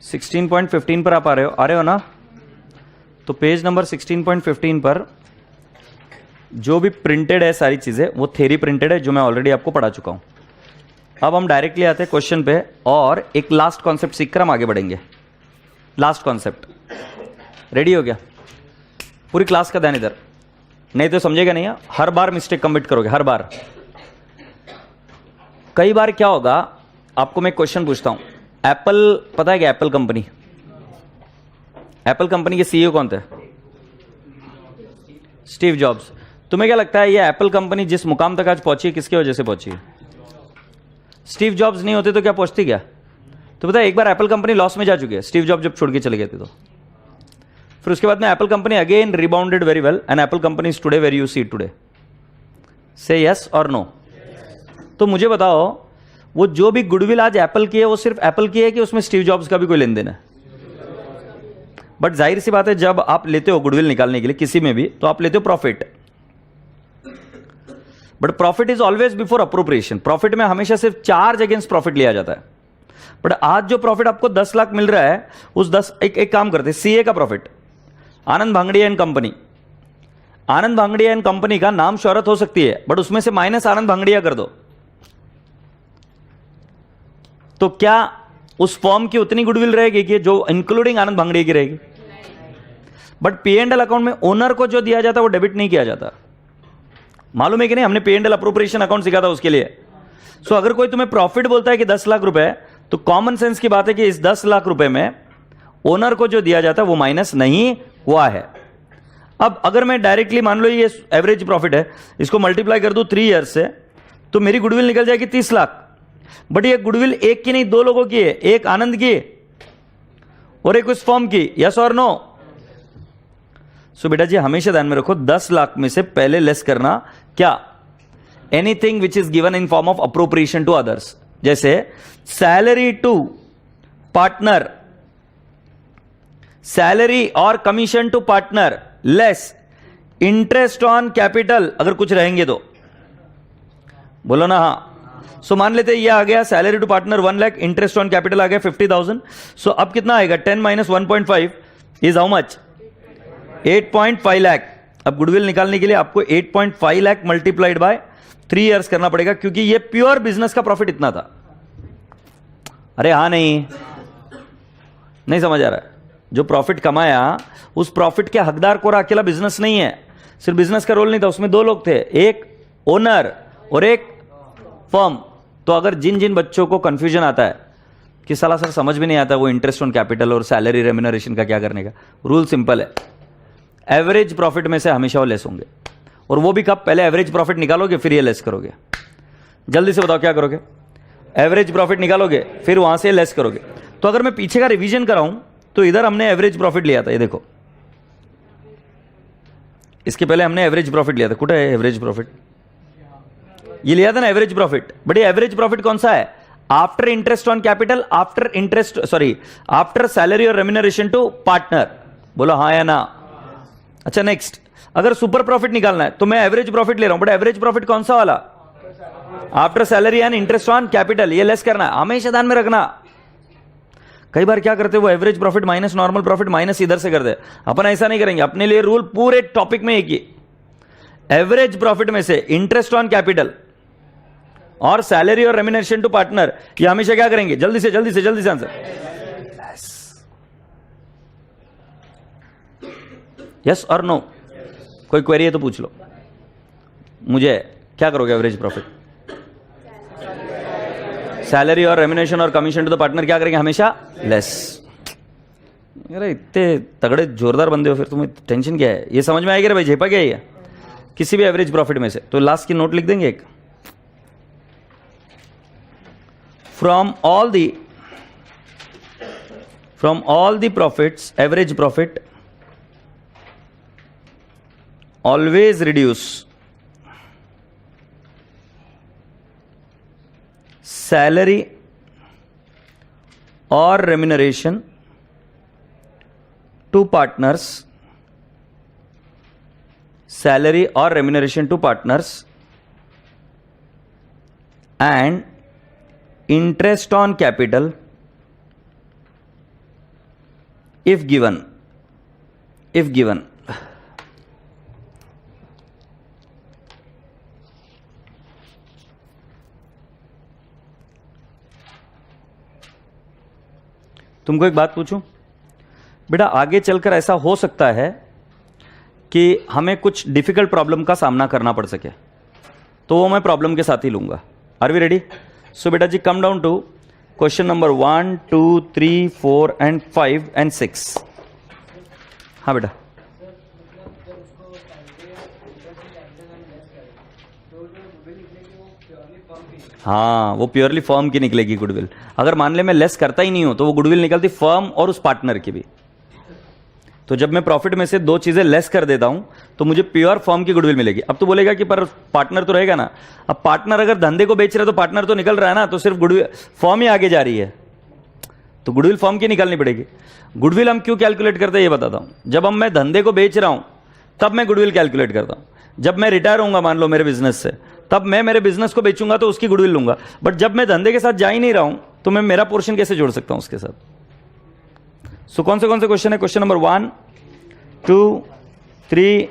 सिक्सटीन पॉइंट 15 पर आप आ रहे हो ना? तो पेज नंबर 16.15 पर जो भी प्रिंटेड है सारी चीजें, वो थ्योरी प्रिंटेड है, जो मैं ऑलरेडी आपको पढ़ा चुका हूं। अब हम डायरेक्टली आते हैं क्वेश्चन पे, और एक लास्ट कॉन्सेप्ट सीखकर हम आगे बढ़ेंगे। लास्ट कॉन्सेप्ट रेडी हो गया? पूरी क्लास का ध्यान इधर, नहीं तो समझेगा नहीं। हर बार मिस्टेक कमिट करोगे, हर बार। कई बार क्या होगा, आपको मैं क्वेश्चन पूछता हूं, एप्पल, पता है क्या एप्पल कंपनी? एप्पल कंपनी के सीईओ कौन थे? Steve jobs. तुम्हें क्या लगता है ये एप्पल कंपनी जिस मुकाम तक आज पहुंची है, किसकी वजह से पहुंची है? स्टीव जॉब्स नहीं होते तो क्या पहुंचती क्या? तो पता है, एक बार एप्पल कंपनी लॉस में जा चुकी है, स्टीव जॉब्स जब छोड़ के चले गए थे। तो फिर उसके बाद में Apple company again rebounded very well, and Apple company is today very you see today. Say yes और नो? तो मुझे बताओ, वो जो भी गुडविल आज एप्पल की है, वो सिर्फ एप्पल की है कि उसमें स्टीव जॉब्स का भी कोई लेन देन है? बट जाहिर सी बात है, जब आप लेते हो गुडविल निकालने के लिए किसी में भी, तो आप लेते हो profit. But profit is always before appropriation. Profit में हमेशा सिर्फ चार्ज अगेंस्ट प्रॉफिट लिया जाता है। बट आज जो प्रॉफिट आपको 10 लाख मिल रहा है, उस 10, एक काम करते हैं, सीए का profit, Anand Bhangadia and company. Anand Bhangadia and company का नाम शोहरत हो सकती है, बट उसमें से माइनस आनंद भांगड़िया कर दो, तो क्या उस फॉर्म की उतनी गुडविल रहेगी कि जो इंक्लूडिंग आनंद भांगड़िया की रहेगी? बट P&L अकाउंट में ओनर को जो दिया जाता है वो डेबिट नहीं किया जाता। मालूम है कि नहीं? हमने P&L अप्रोप्रिएशन अकाउंट सीखा था उसके लिए। सो अगर कोई तुम्हें प्रॉफिट बोलता है कि 10 लाख रुपए, तो कॉमन सेंस की बात है कि इस 10 लाख रुपए में ओनर को जो दिया जाता है वो माइनस नहीं हुआ है। अब अगर मैं डायरेक्टली मान लो ये एवरेज प्रॉफिट है, इसको मल्टीप्लाई कर दूं 3 ईयर्स से, तो मेरी गुडविल निकल जाएगी 30 लाख। बट ये गुडविल एक की नहीं, 2 लोगों की है, एक आनंद की और एक उस फॉर्म की। यस और नो? सो बेटा जी हमेशा ध्यान में रखो, 10 लाख में से पहले लेस करना क्या? Anything which is given in form of appropriation to others, जैसे सैलरी टू पार्टनर, सैलरी और commission to partner less interest on capital, अगर कुछ रहेंगे तो बोलो ना हाँ। सो मान लेते हैं ये आ गया salary to partner 1 lakh, interest on capital आ गया 50,000। सो अब कितना आएगा? 10 minus 1.5 is how much? 8.5 lakh. अब गुडविल निकालने के लिए आपको 8.5 लाख मल्टीप्लाइड बाय 3 इयर्स करना पड़ेगा, क्योंकि ये प्योर बिजनेस का प्रॉफिट इतना था। अरे हाँ नहीं समझ आ रहा है? जो प्रॉफिट कमाया, उस प्रॉफिट के हकदार को अकेला बिजनेस नहीं है, सिर्फ बिजनेस का रोल नहीं था, उसमें 2 लोग थे, एक ओनर और एक फर्म। तो अगर जिन जिन बच्चों को कंफ्यूजन आता है कि साला सर समझ में नहीं आता वो इंटरेस्ट ऑन कैपिटल और सैलरी रेम्यूनरेशन का क्या करने का, रूल सिंपल है, एवरेज प्रॉफिट में से हमेशा वो लेस होंगे। और वो भी कब? पहले एवरेज प्रॉफिट निकालोगे फिर ये लेस करोगे। जल्दी से बताओ क्या करोगे? एवरेज प्रॉफिट निकालोगे फिर वहां से लेस करोगे। तो अगर मैं पीछे का रिवीजन कराऊं तो इधर हमने एवरेज प्रॉफिट लिया था, ये देखो, इसके पहले हमने एवरेज प्रॉफिट लिया था। कुछ है एवरेज प्रॉफिट? ये लिया था ना एवरेज प्रॉफिट। बट ये एवरेज प्रॉफिट कौन सा है? After interest on capital, after salary और रेम्यूनरेशन टू पार्टनर। बोलो हाँ या ना? अच्छा नेक्स्ट, अगर सुपर प्रॉफिट निकालना है तो मैं एवरेज प्रॉफिट ले रहा हूं, बट एवरेज प्रॉफिट कौन सा वाला? After salary and interest on capital, ये लेस करना है, हमेशा ध्यान में रखना। कई बार क्या करते हैं वो average profit minus normal profit minus इधर से कर दे। अपन ऐसा नहीं करेंगे, अपने लिए रूल पूरे टॉपिक में एक ही, एवरेज प्रॉफिट में से इंटरेस्ट ऑन कैपिटल और सैलरी और रेम्यूनरेशन टू पार्टनर, ये हमेशा क्या करेंगे, जल्दी से जल्दी से जल्दी से आंसर। यस और नो? कोई क्वेरी है तो पूछ लो मुझे। क्या करोगे एवरेज प्रॉफिट? सैलरी और रेम्यूनरेशन और कमीशन टू द पार्टनर क्या करेंगे हमेशा? लेस। अरे इतने तगड़े जोरदार बंदे हो फिर, तुम्हें टेंशन क्या है? ये समझ में आएगी रे भाई, झेपा क्या है किसी भी एवरेज प्रॉफिट में से? तो लास्ट की नोट लिख देंगे एक, from all the profits average profit always reduce salary or remuneration to partners, salary or remuneration to partners, and interest on capital if given. तुमको एक बात पूछूं बेटा, आगे चलकर ऐसा हो सकता है कि हमें कुछ डिफिकल्ट प्रॉब्लम का सामना करना पड़ सके, तो वो मैं प्रॉब्लम के साथ ही लूंगा। Are we ready? सो बेटा जी come down to question number 1, 2, 3, 4 and 5 and 6। हाँ बेटा, हाँ वो प्योरली फर्म की निकलेगी गुडविल। अगर मान ले मैं लेस करता ही नहीं हूं तो वो गुडविल निकलती फर्म और उस पार्टनर की भी। तो जब मैं प्रॉफिट में से दो चीजें लेस कर देता हूं तो मुझे प्योर फर्म की गुडविल मिलेगी। अब तो बोलेगा कि पर पार्टनर तो रहेगा ना। अब पार्टनर अगर धंधे को बेच रहा है तो पार्टनर तो निकल रहा है ना, तो सिर्फ गुडविल फर्म ही आगे जा रही है, तो गुडविल फर्म की निकालनी पड़ेगी। गुडविल हम क्यों कैलकुलेट करते हैं ये बताता हूं। जब हम मैं धंधे को बेच रहा हूं तब मैं गुडविल कैलकुलेट करता हूं। जब मैं रिटायर होऊंगा मान लो मेरे बिजनेस से, तब मैं मेरे बिजनेस को बेचूंगा तो उसकी गुडविल लूंगा। बट जब मैं धंधे के साथ जा ही नहीं रहा हूं तो मैं मेरा पोर्शन कैसे जोड़ सकता हूं उसके साथ? सो कौन से क्वेश्चन है? Question number 1, 2, 3,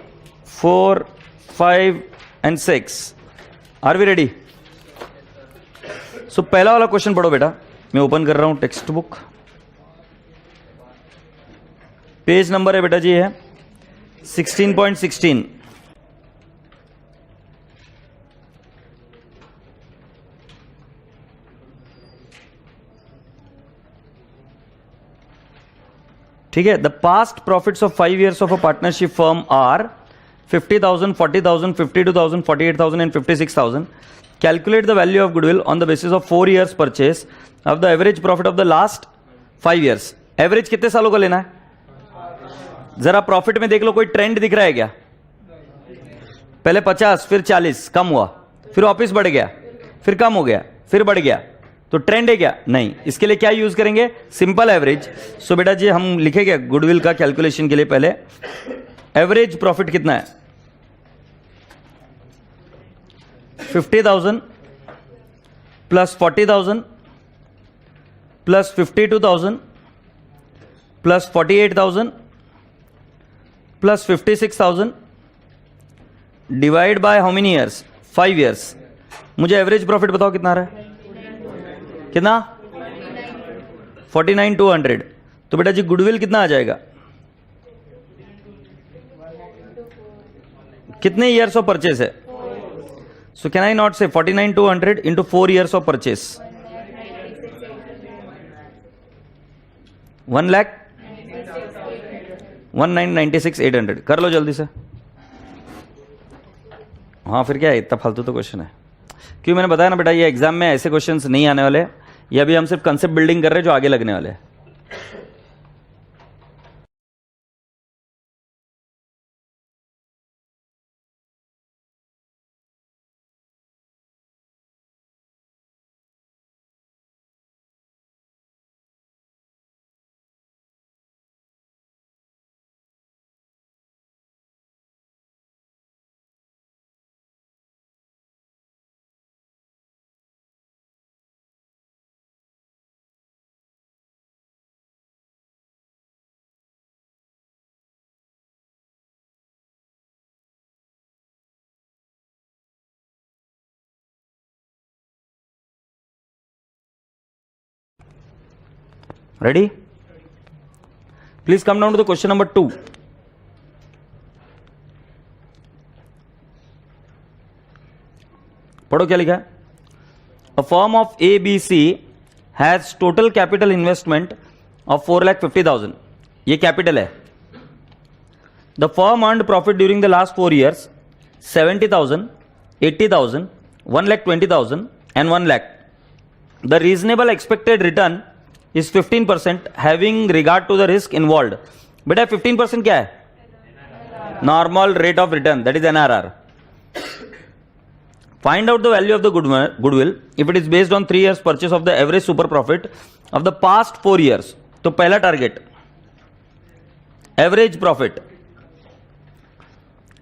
4, 5 and 6। Are we ready? So पहला वाला क्वेश्चन पढ़ो बेटा, मैं ओपन कर रहा हूं टेक्स्ट बुक। पेज नंबर है बेटा जी है 16.16। ठीक है। The past profits of 5 years of a partnership firm are 50,000, 40,000, 52,000, 48,000 and 56,000। Calculate the value of goodwill on the basis of 4 years purchase of the average profit of the last 5 years। Average कितने सालों का लेना है? जरा प्रॉफिट में देख लो, कोई ट्रेंड दिख रहा है क्या? पहले 50, फिर 40, कम हुआ, फिर वापिस बढ़ गया, फिर कम हो गया, फिर बढ़ गया, तो ट्रेंड है क्या? नहीं। इसके लिए क्या यूज करेंगे? Simple average. सो बेटा जी हम लिखेंगे गुडविल का कैलकुलेशन के लिए पहले एवरेज प्रॉफिट कितना है? 50,000 plus 40,000 plus 52,000 plus 48,000 plus 56,000 divide by how many years? 5 years। मुझे एवरेज प्रॉफिट बताओ कितना आ रहा है? कितना? 49,200। तो बेटा जी गुडविल कितना आ जाएगा? कितने ईयर्स ऑफ परचेस है? सो कैन आई नॉट से 49,200 इंटू 4 years ऑफ परचेस? 1,96,800। कर लो जल्दी से। हाँ फिर क्या है, इतना फालतू तो क्वेश्चन है। क्यों? मैंने बताया ना बेटा ये एग्जाम में ऐसे क्वेश्चंस नहीं आने वाले। ये अभी हम सिर्फ कंसेप्ट बिल्डिंग कर रहे हैं जो आगे लगने वाले हैं। Ready? Please come down to the question number 2. पढ़ो क्या लिखा है. A firm of ABC has total capital investment of 4,50,000. ये कैपिटल है. The firm earned profit during the last 4 years 70,000, 80,000, 1,20,000 and 1 lakh. The reasonable expected return is 15% having regard to the risk involved. बेटा 15% क्या है? Normal rate of return, that is NRR. Find out the value of the goodwill if it is based on 3 years purchase of the average super profit of the past 4 years. तो पहला target average profit.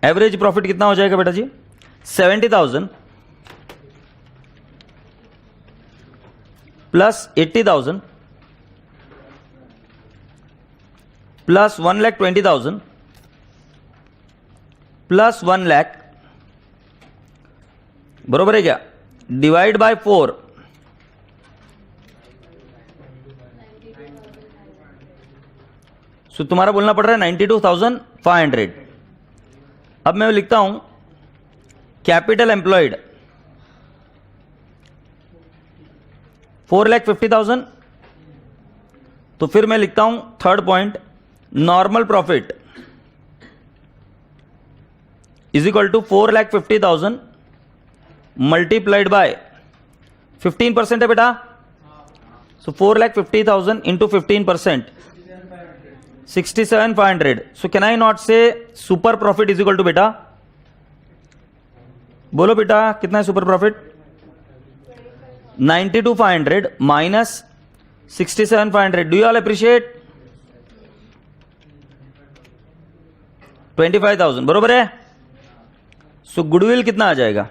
Average profit कितना हो जाएगा बेटा जी? 70,000 प्लस 80,000 प्लस 1,20,000 प्लस 1 लाख. बरोबर है क्या? Divide by 4. सो तुम्हारा बोलना पड़ रहा है 92,500. अब मैं लिखता हूं कैपिटल एम्प्लॉयड 4,50,000. तो फिर मैं लिखता हूं third point, normal profit is equal to 4,50,000 multiplied by 15% है बेटा. So 4,50,000 into 15%, 67,500. So can I not say super profit is equal to बेटा, बोलो बेटा कितना है super profit? 92,500 minus 67,500. Do you all appreciate? 25,000. बरोबर है. सो गुडविल कितना आ जाएगा?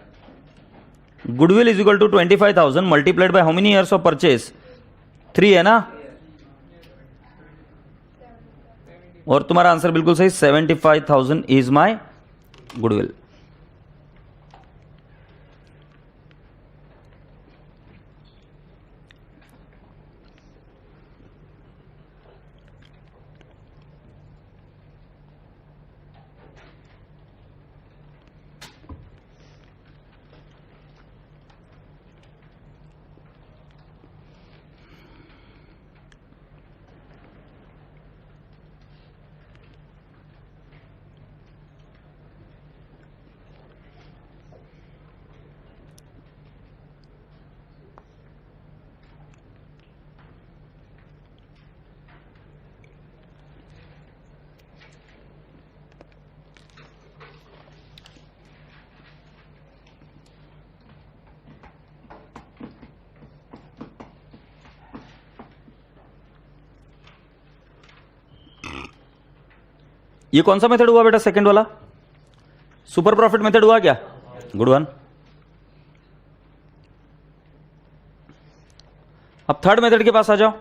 Goodwill is equal to 25,000 multiplied by how many years of purchase? 3 है ना. और तुम्हारा आंसर बिल्कुल सही, 75,000 इज माय गुडविल. ये कौन सा मेथड हुआ बेटा? सेकंड वाला सुपर प्रॉफिट मेथड हुआ क्या? Good one. अब थर्ड मेथड के पास आ जाओ.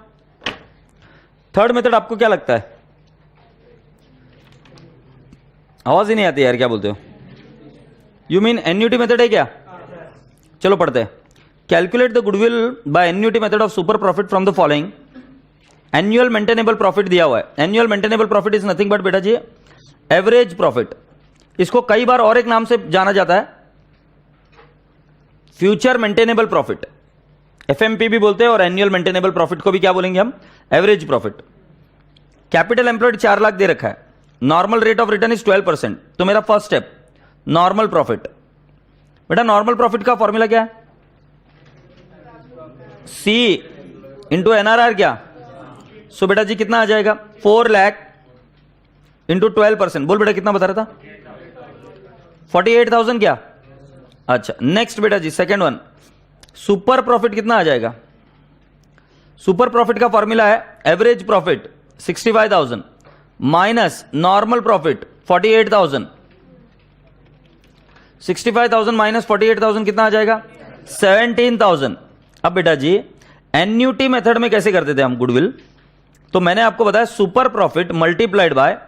थर्ड मेथड आपको क्या लगता है? आवाज ही नहीं आती यार, क्या बोलते हो? यू मीन एन्यूटी मेथड है क्या? चलो पढ़ते हैं. Calculate the goodwill by annuity method of super profit from the following. Annual maintainable profit दिया हुआ है. Annual maintainable profit is nothing but बेटा जी एवरेज प्रॉफिट. इसको कई बार और एक नाम से जाना जाता है, फ्यूचर मेंटेनेबल प्रॉफिट, एफएमपी भी बोलते हैं, और एनुअल मेंटेनेबल प्रॉफिट को भी क्या बोलेंगे हम? Average profit. Capital employed 4 lakh दे रखा है. Normal rate of return is 12%. तो मेरा फर्स्ट स्टेप नॉर्मल प्रॉफिट. बेटा नॉर्मल प्रॉफिट का फॉर्मूला क्या है? C into NRR. क्या? सो बेटा जी कितना आ जाएगा? 4 लाख इंटू 12%. बोल बेटा कितना बता रहा था? 48,000. क्या? अच्छा नेक्स्ट बेटा जी सेकेंड वन, सुपर प्रॉफिट कितना आ जाएगा? सुपर प्रॉफिट का फॉर्मूला है average profit 65,000 minus normal profit 48,000. 65,000 minus 48,000 कितना आ जाएगा? 17,000. अब बेटा जी एन्यूटी मेथड में कैसे करते थे हम गुडविल? तो मैंने आपको बताया super profit multiplied bye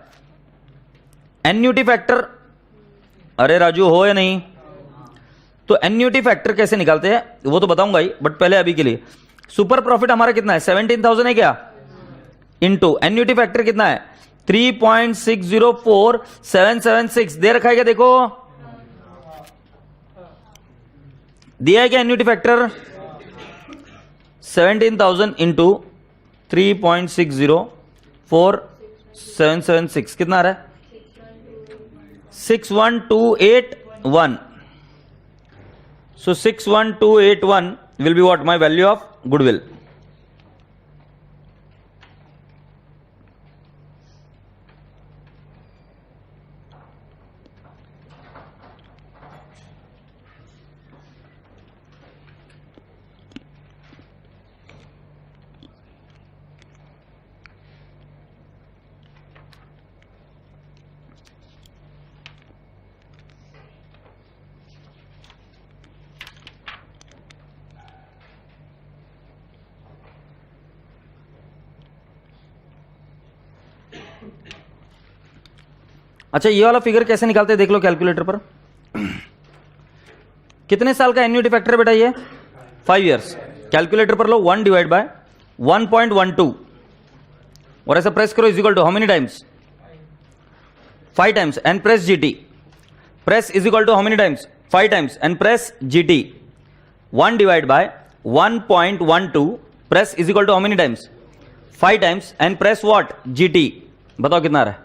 annuity factor. अरे राजू हो या नहीं? तो एन्यूटी फैक्टर कैसे निकालते हैं वो तो बताऊंगा ही, बट पहले अभी के लिए सुपर प्रॉफिट हमारा कितना है? 17,000 है क्या? इंटू एन्युटी फैक्टर कितना है 3.604776 दे रखा है क्या? देखो दिया है क्या एन्युटी फैक्टर? 17,000 इंटू 3.604776 कितना आ रहा है? 61281. So 61281 will be what? My value of goodwill. अच्छा ये वाला फिगर कैसे निकालते हैं देख लो कैलकुलेटर पर। कितने साल का एन्युटी फैक्टर बेटा ये? 5 इयर्स। कैलकुलेटर पर लो 1 डिवाइड बाय 1.12 और ऐसा प्रेस करो is equal to how many times? 5 times and press GT. Press is equal to how many times? 5 times and press GT. 1 divide by 1.12 press is equal to how many times? 5 times and press what? GT. बताओ कितना आ रहा है?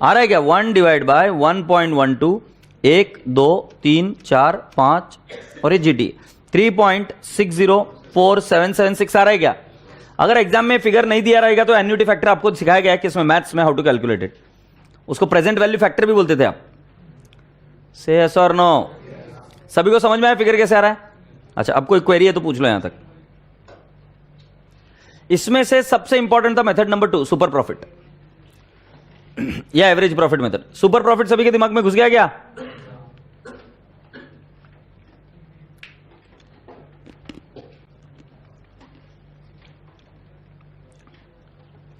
आ रहा है क्या? 1 डिवाइड बाय 1.12 1 2 3 4 5 और ये जीटी 3.604776 आ रहा है क्या? अगर एग्जाम में फिगर नहीं दिया रहेगा तो एन्युटी फैक्टर आपको सिखाया गया है कि इसमें मैथ्स में हाउ टू कैलकुलेट इट। उसको प्रेजेंट वैल्यू फैक्टर भी बोलते थे आप। से यस और नो? सभी को समझ में आया फिगर कैसे आ रहा है? अच्छा अब कोई क्वेरी है तो पूछ लो यहां तक। इसमें से सबसे इंपॉर्टेंट था मेथड नंबर 2 सुपर प्रॉफिट या average profit method. Super profit सभी के दिमाग में घुस गया क्या?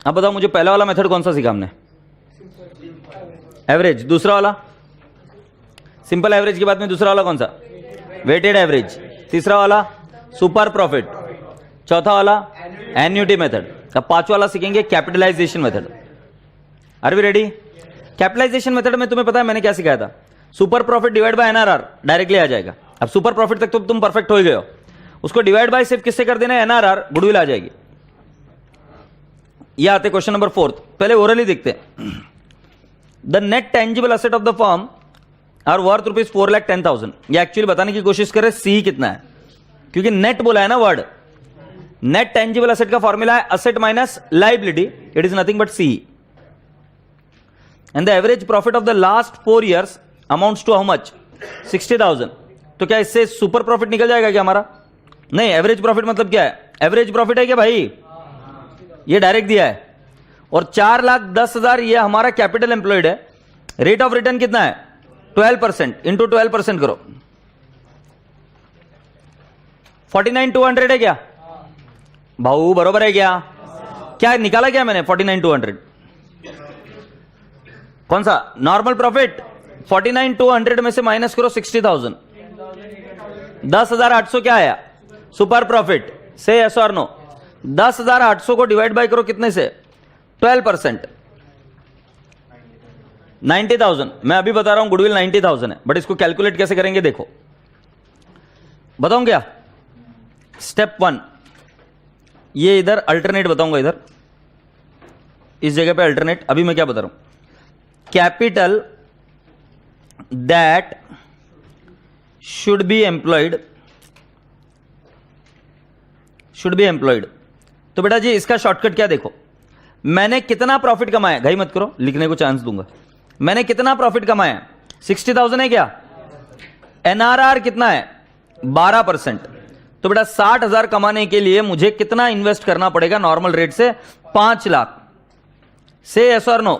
अब बताओ मुझे पहला वाला मेथड कौन सा सीखा हमने? एवरेज। दूसरा वाला सिंपल एवरेज के बाद में दूसरा वाला कौन सा? Weighted average. तीसरा वाला सुपर प्रॉफिट। चौथा वाला एन्युटी मेथड। अब पांचवा वाला सीखेंगे capitalisation method. Are we ready? Capitalisation method में तुम्हें पता है मैंने क्या सिखाया था? Super profit divide by NRR directly आ जाएगा। अब सुपर प्रॉफिट तक तो तुम परफेक्ट हो गए हो, उसको डिवाइड बाय सिर्फ किससे कर देना है? एनआरआर, गुडविल आ जाएगी। ये आते क्वेश्चन नंबर 4। पहले ओरली देखते हैं। The net tangible asset of the firm are worth rupees 4,10,000। ये एक्चुअली बताने की कोशिश कर रहे सी कितना है, क्योंकि नेट बोला है ना वर्ड। नेट टेंजिबल असेट का फॉर्मूला है asset minus liability, it is nothing but C. And the average profit of the last 4 years amounts to how much? 60,000। तो क्या इससे सुपर प्रॉफिट निकल जाएगा क्या हमारा? नहीं। एवरेज प्रॉफिट मतलब क्या है? एवरेज प्रॉफिट है क्या भाई? ये डायरेक्ट दिया है। और 4,10,000 ये हमारा कैपिटल एम्प्लॉयड है। रेट ऑफ रिटर्न कितना है? 12%। इंटू 12% करो। 49,200 है क्या भाऊ? बरोबर है क्या? क्या निकाला क्या मैंने? 49,200 कौन सा? Normal profit. 49,200 में से माइनस करो 60,000। 10,800 क्या आया? Super profit. से यस और नो? 10,800 को डिवाइड बाय करो कितने से? 12%। 90,000। मैं अभी बता रहा हूं गुडविल 90,000 है, बट इसको कैलकुलेट कैसे करेंगे देखो। बताऊं क्या? स्टेप 1 ये इधर अल्टरनेट बताऊंगा। इधर इस जगह पे अल्टरनेट। अभी मैं क्या बता रहा हूं? Capital that should be employed, should be employed. तो बेटा जी इसका शॉर्टकट क्या? देखो मैंने कितना प्रॉफिट कमाया, घाई मत करो, लिखने को चांस दूंगा। मैंने कितना प्रॉफिट कमाया? 60,000 है क्या? एनआरआर कितना है? 12%। तो बेटा 60,000 कमाने के लिए मुझे कितना इन्वेस्ट करना पड़ेगा नॉर्मल रेट से? 5 लाख। से यस और no?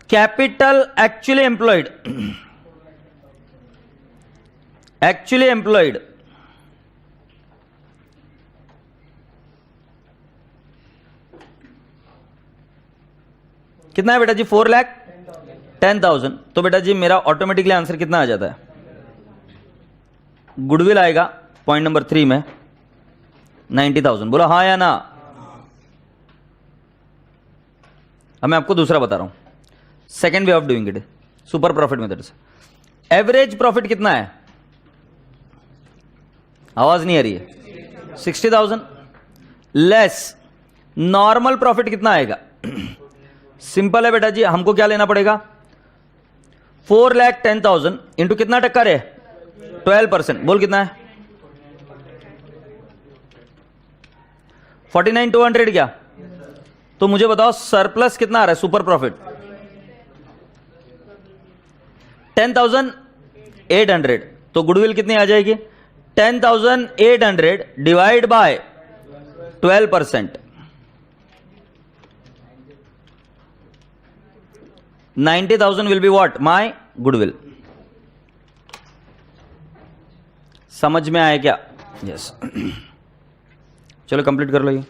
Capital actually employed, actually employed कितना है बेटा जी? 4,10,000। तो बेटा जी मेरा ऑटोमेटिकली आंसर कितना आ जाता है? गुडविल आएगा पॉइंट नंबर 3 में 90,000। बोलो हाँ या ना? अब मैं आपको दूसरा बता रहा हूं, second way of doing it, super profit method से। एवरेज प्रॉफिट कितना है? आवाज नहीं आ रही है। 60,000 लेस नॉर्मल प्रॉफिट कितना आएगा? सिंपल है बेटा जी, हमको क्या लेना पड़ेगा? 4,10,000 इंटू कितना टक्का रे? 12%। बोल कितना है? 49,200 क्या? तो मुझे बताओ सरप्लस कितना आ रहा है सुपर प्रॉफिट? 10,800। तो गुडविल कितनी आ जाएगी? 10,800 divide by 12%, 90,000 will be what? My goodwill. समझ में आया क्या? यस। चलो कंप्लीट कर लो ये।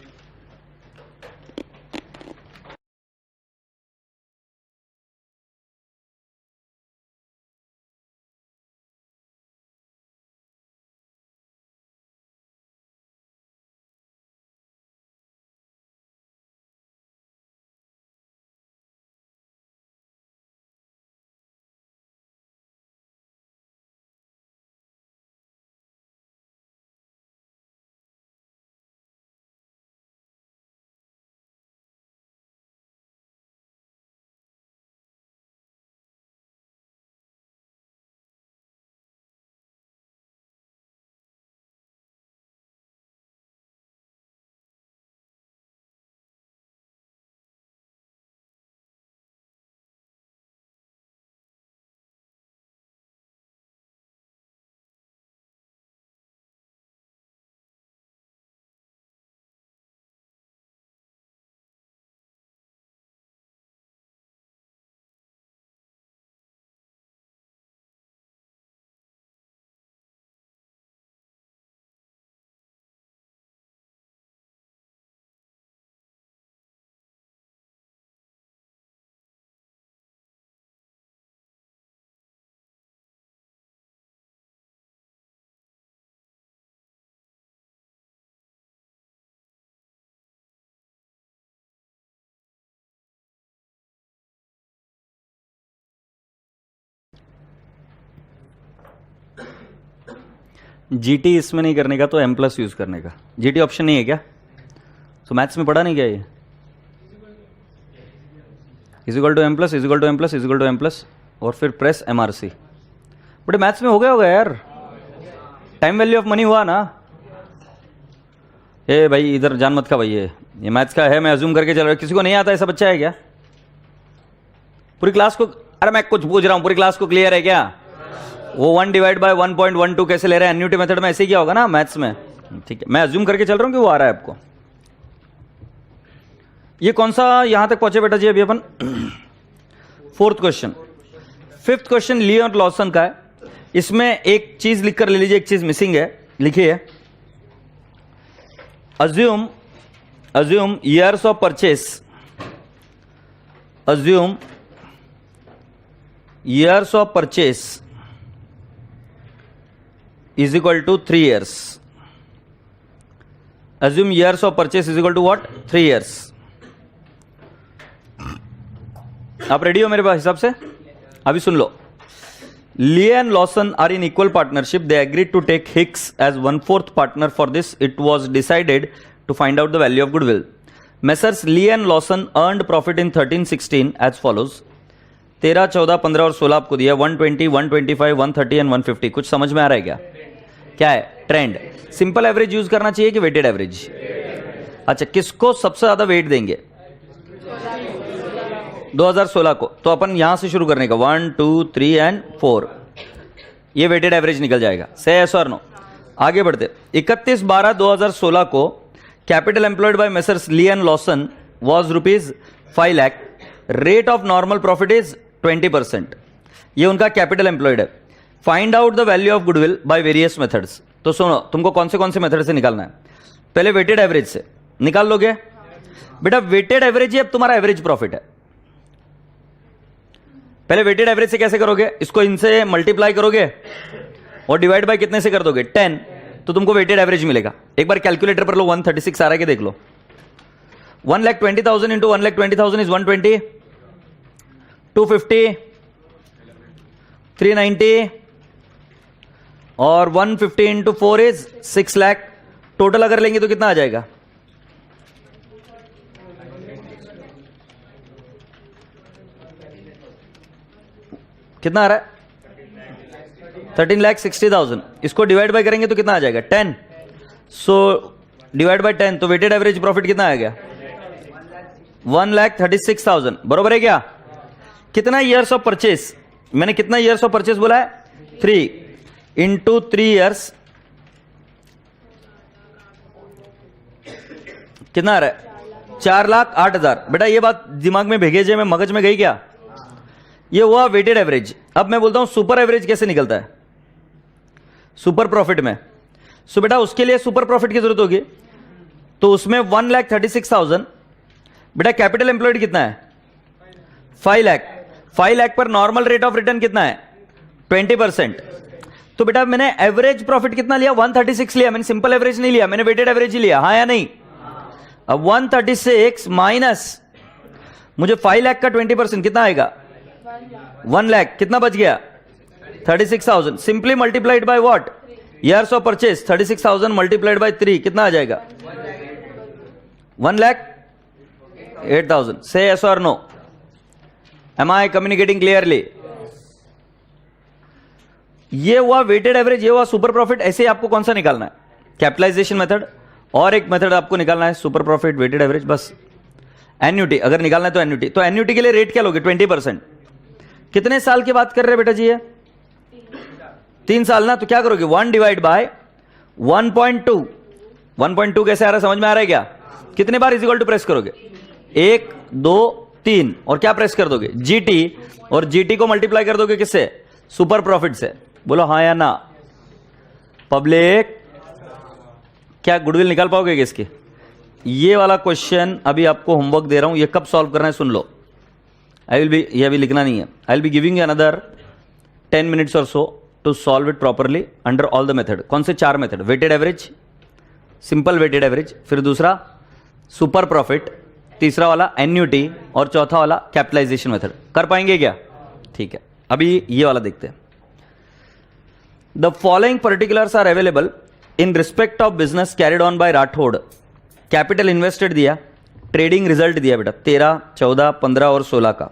जीटी इसमें नहीं करने का तो एम प्लस यूज करने का। जीटी ऑप्शन नहीं है क्या? तो मैथ्स में पढ़ा नहीं क्या ये? Is equal to M plus, is equal to M plus, is equal to M plus, और फिर प्रेस एमआरसी। बट मैथ्स में हो गया होगा यार, टाइम वैल्यू ऑफ मनी हुआ ना? ए भाई इधर जान मत खा भाई, ये मैथ्स का है, मैं अज्यूम करके चल रहा हूं। किसी को नहीं आता ऐसा बच्चा है क्या? पूरी क्लास को, अरे मैं कुछ पूछ रहा हूं, पूरी क्लास को क्लियर है क्या? वो 1 डिवाइड बाय 1.12 कैसे ले रहे हैं? एन्युटी मेथड में ऐसे ही क्या होगा ना मैथ्स में। ठीक है, मैं अज्यूम करके चल रहा हूं कि वो आ रहा है आपको। ये कौन सा यहां तक पहुंचे बेटा जी अभी अपन? 4th question. 5th क्वेश्चन ली और लॉसन का है। इसमें एक चीज लिखकर ले लीजिए, एक चीज मिसिंग है, लिखिए assume years of purchase, assume years of purchase is equal to 3 years. Assume years of purchase is equal to what? 3 years. आप रेडी हो मेरे पास हिसाब से? अभी सुन लो। Lee and Lawson are in equal partnership. They agreed to take Hicks as 1/4 partner. For this, it was decided to find out the value of goodwill. Messrs. Lee and Lawson earned profit in 13-16 as follows. 13, 14, 15 और 16 आपको दिया, 120, 125, 130 एंड 150। कुछ समझ में आ रहा है क्या? क्या है? ट्रेंड। सिंपल एवरेज यूज करना चाहिए कि वेटेड एवरेज? अच्छा, किसको सबसे ज्यादा वेट देंगे? 2016 को। तो अपन यहां से शुरू करने का 1, 2, 3 एंड 4, ये वेटेड एवरेज निकल जाएगा। से यस और नो? आगे बढ़ते। 31/12/2016 को capital employed by messrs Lee and Lawson was ₹5 lakh. Rate of normal profit is 20%। ये उनका कैपिटल एम्प्लॉयड है। Find out the value of goodwill by various methods. तो सुनो, तुमको कौन से मेथड से निकालना है? पहले वेटेड एवरेज से निकाल लोगे बेटा। वेटेड एवरेज ही अब तुम्हारा एवरेज प्रॉफिट है। पहले वेटेड एवरेज से कैसे करोगे? इसको इनसे मल्टीप्लाई करोगे और डिवाइड बाय कितने से कर दोगे? 10, तो तुमको वेटेड एवरेज मिलेगा। एक बार कैलकुलेटर पर लो, 136 आ रहा है कि देख लो। 1,20,000 into 1,20,000 is 120, 250, 390 और 150 into 4 is 6 लाख। टोटल अगर लेंगे तो कितना आ जाएगा? कितना आ रहा है? 13,60,000। इसको डिवाइड बाय करेंगे तो कितना आ जाएगा? 10। सो डिवाइड बाय 10 तो वेटेड एवरेज प्रॉफिट कितना आ गया? 1,36,000। बरोबर है क्या? कितना ईयर्स ऑफ परचेस? मैंने कितना ईयर्स ऑफ परचेस बोला है? 3 इंटू 3 ईयर्स कितना आ रहा है? 4,08,000। बेटा ये बात दिमाग में भेजे में मगज में गई क्या? ये हुआ वेटेड एवरेज। अब मैं बोलता हूं सुपर एवरेज कैसे निकलता है सुपर प्रॉफिट में। सो बेटा उसके लिए सुपर प्रॉफिट की जरूरत होगी, तो उसमें 1,36,000। बेटा कैपिटल एम्प्लॉयड कितना है? 5 लाख। 5 लाख पर नॉर्मल रेट ऑफ रिटर्न कितना है? 20%। तो बेटा मैंने एवरेज प्रॉफिट कितना लिया? 136 लिया। मैंने सिंपल एवरेज नहीं लिया, मैंने वेटेड एवरेज ही लिया। हाँ या नहीं? अब 136 माइनस मुझे 5 लाख का 20% कितना आएगा? 1 लाख। कितना बच गया? 36,000। Simply multiplied by what? Years of purchase. 36,000 multiplied by 3 कितना आ जाएगा? 1,08,000। से यस और नो? एम आई कम्युनिकेटिंग क्लियरली? ये हुआ वेटेड एवरेज, ये हुआ सुपर प्रॉफिट। ऐसे ही आपको कौन सा निकालना है? कैपिटलाइजेशन मेथड और एक मेथड आपको निकालना है सुपर प्रॉफिट वेटेड एवरेज। बस एन्युटी अगर निकालना है तो एन्युटी। तो एन्युटी के लिए रेट क्या लोगे? 20%। कितने साल की बात कर रहे हैं बेटा जी? ये 3 साल ना। तो क्या करोगे? 1 डिवाइड बाय 1.2। 1.2 कैसे आ रहा है? समझ में आ रहा है क्या? कितने बार इक्वल टू प्रेस करोगे? 1 2 3 और क्या प्रेस कर दोगे? जीटी। और जीटी को मल्टीप्लाई कर दोगे किससे? सुपर प्रॉफिट से। बोलो हाँ या ना? पब्लिक क्या गुडविल निकाल पाओगे इसकी? ये वाला क्वेश्चन अभी आपको होमवर्क दे रहा हूं, ये कब सॉल्व करना है सुन लो। आई विल बी, ये अभी लिखना नहीं है। I will be giving another 10 minutes or so to solve it properly under all the method. कौन से 4 method? Weighted average, simple weighted average, फिर दूसरा सुपर प्रॉफिट, तीसरा वाला एन्युटी और चौथा वाला कैपिटलाइजेशन मेथड। कर पाएंगे क्या? ठीक है, अभी ये वाला देखते हैं। The following particulars are available in respect of business carried on by Rathore. Capital invested दिया, ट्रेडिंग रिजल्ट दिया बेटा 13, 14, 15 और 16 का।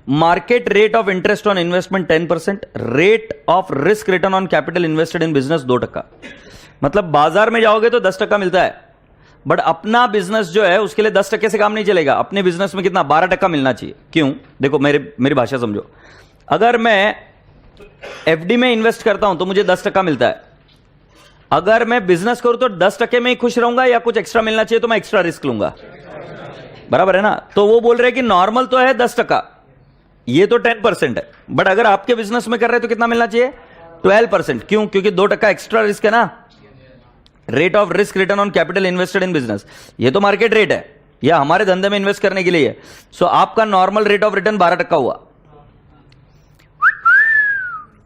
Market rate of interest on investment 10%, rate of risk return on capital invested in business 2%। मतलब बाजार में जाओगे तो 10% मिलता है, बट अपना बिजनेस जो है उसके लिए 10% से काम नहीं चलेगा। अपने बिजनेस में कितना? 12% मिलना चाहिए। क्यों? देखो मेरी भाषा समझो। अगर मैं एफडी में इन्वेस्ट करता हूं तो मुझे 10% मिलता है। अगर मैं बिजनेस करूं तो 10% में ही खुश रहूंगा या कुछ एक्स्ट्रा मिलना चाहिए तो मैं एक्स्ट्रा रिस्क लूंगा। बराबर है ना? तो वो बोल रहे हैं कि नॉर्मल तो है 10%, ये तो 10% है, बट अगर आपके बिजनेस में कर रहे हैं तो कितना मिलना चाहिए? 12%। क्यों? क्योंकि 2% एक्स्ट्रा रिस्क है ना। Rate of risk return on capital invested in business, ये तो मार्केट रेट है, या हमारे धंधे में इन्वेस्ट करने के लिए है। सो आपका नॉर्मल रेट ऑफ रिटर्न 12% हुआ।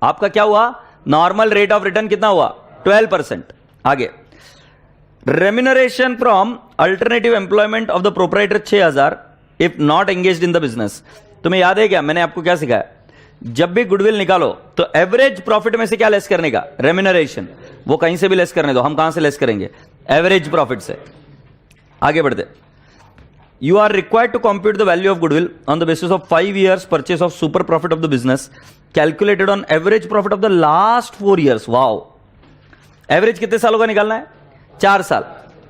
आपका क्या हुआ? नॉर्मल रेट ऑफ रिटर्न कितना हुआ? 12%। आगे, remuneration from alternative employment of the proprietor 6,000 if not engaged in the business. तुम्हें याद है क्या मैंने आपको क्या सिखाया? जब भी गुडविल निकालो तो एवरेज प्रॉफिट में से क्या लेस करने का? रेम्यूनरेशन। वो कहीं से भी लेस करने दो, हम कहां से लेस करेंगे? एवरेज प्रॉफिट से। आगे बढ़ते। You are required to compute the value of goodwill on the basis of 5 years purchase of super profit of the business calculated on average profit of the last 4 years। Wow, average कितने सालों का निकालना है? 4 साल।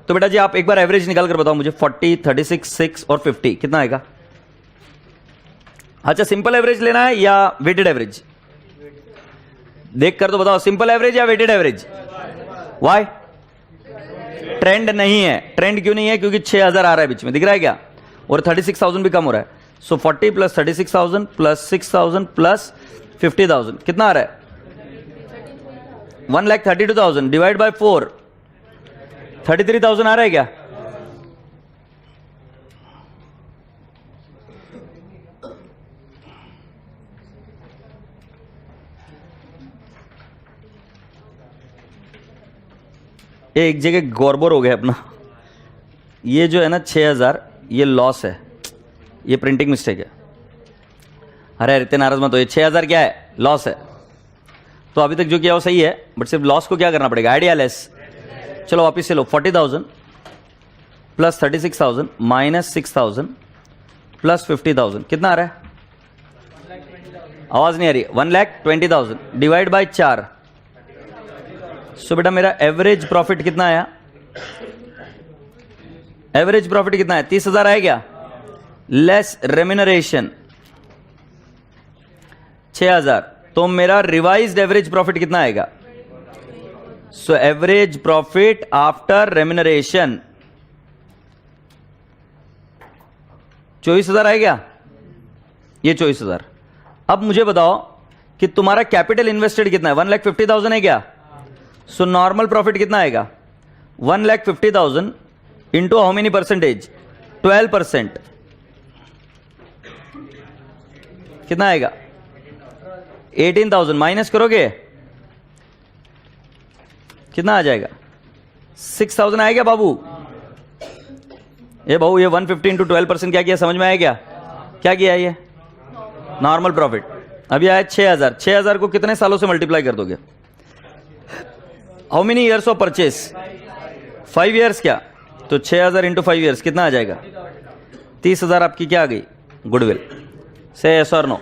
तो बेटा जी आप एक बार एवरेज निकाल कर बताओ मुझे। 40, 36, 6 और 50 कितना आएगा? अच्छा, सिंपल एवरेज लेना है या वेटेड एवरेज? देख कर तो बताओ, सिंपल एवरेज या वेटेड एवरेज? वाई? ट्रेंड नहीं है। ट्रेंड क्यों नहीं है? क्योंकि 6,000 आ रहा है बीच में, दिख रहा है क्या? और 36,000 भी कम हो रहा है। सो 40 प्लस 36,000 प्लस 6,000 प्लस 50,000 कितना आ रहा है? 1,32,000 डिवाइड बाय 4, 33,000 आ रहा है क्या? एक जगह गौरबोर हो गया अपना। ये जो है ना 6,000 ये लॉस है, ये प्रिंटिंग मिस्टेक है। अरे इतने नाराज मत हो, ये 6,000 क्या है, लॉस है। तो अभी तक जो किया वो सही है, बट सिर्फ लॉस को क्या करना पड़ेगा, आइडिया लेस। चलो वापिस से लो, 40,000 प्लस 36,000 माइनस 6,000 प्लस 50,000 कितना आ रहा है, आवाज नहीं आ रही, 1,20,000 डिवाइड बाय 4। सो बेटा मेरा एवरेज प्रॉफिट कितना आया, एवरेज प्रॉफिट कितना है, 30,000 आया क्या, लेस रेम्यूनरेशन 6,000, तो मेरा रिवाइज्ड एवरेज प्रॉफिट कितना आएगा। So average profit after remuneration 24,000 आएगा, ये 24,000। अब मुझे बताओ कि तुम्हारा कैपिटल इन्वेस्टेड कितना है, 1,50,000 है क्या। सो नॉर्मल प्रॉफिट कितना आएगा, 1,50,000 इंटू हाउ मेनी परसेंटेज, 12%, कितना आएगा 18,000, माइनस करोगे कितना आ जाएगा, 6,000 आएगा बाबू। ये बाबू ये 150 इंटू 12% क्या किया, समझ में आया क्या किया ये, नॉर्मल प्रॉफिट। अभी आया 6,000, 6,000 को कितने सालों से मल्टीप्लाई कर दोगे, how many years of purchase, 5 years क्या, तो 6,000 इंटू 5 ईयर्स कितना आ जाएगा, 30,000 आपकी क्या आ गई, गुडविल। से यस और नो।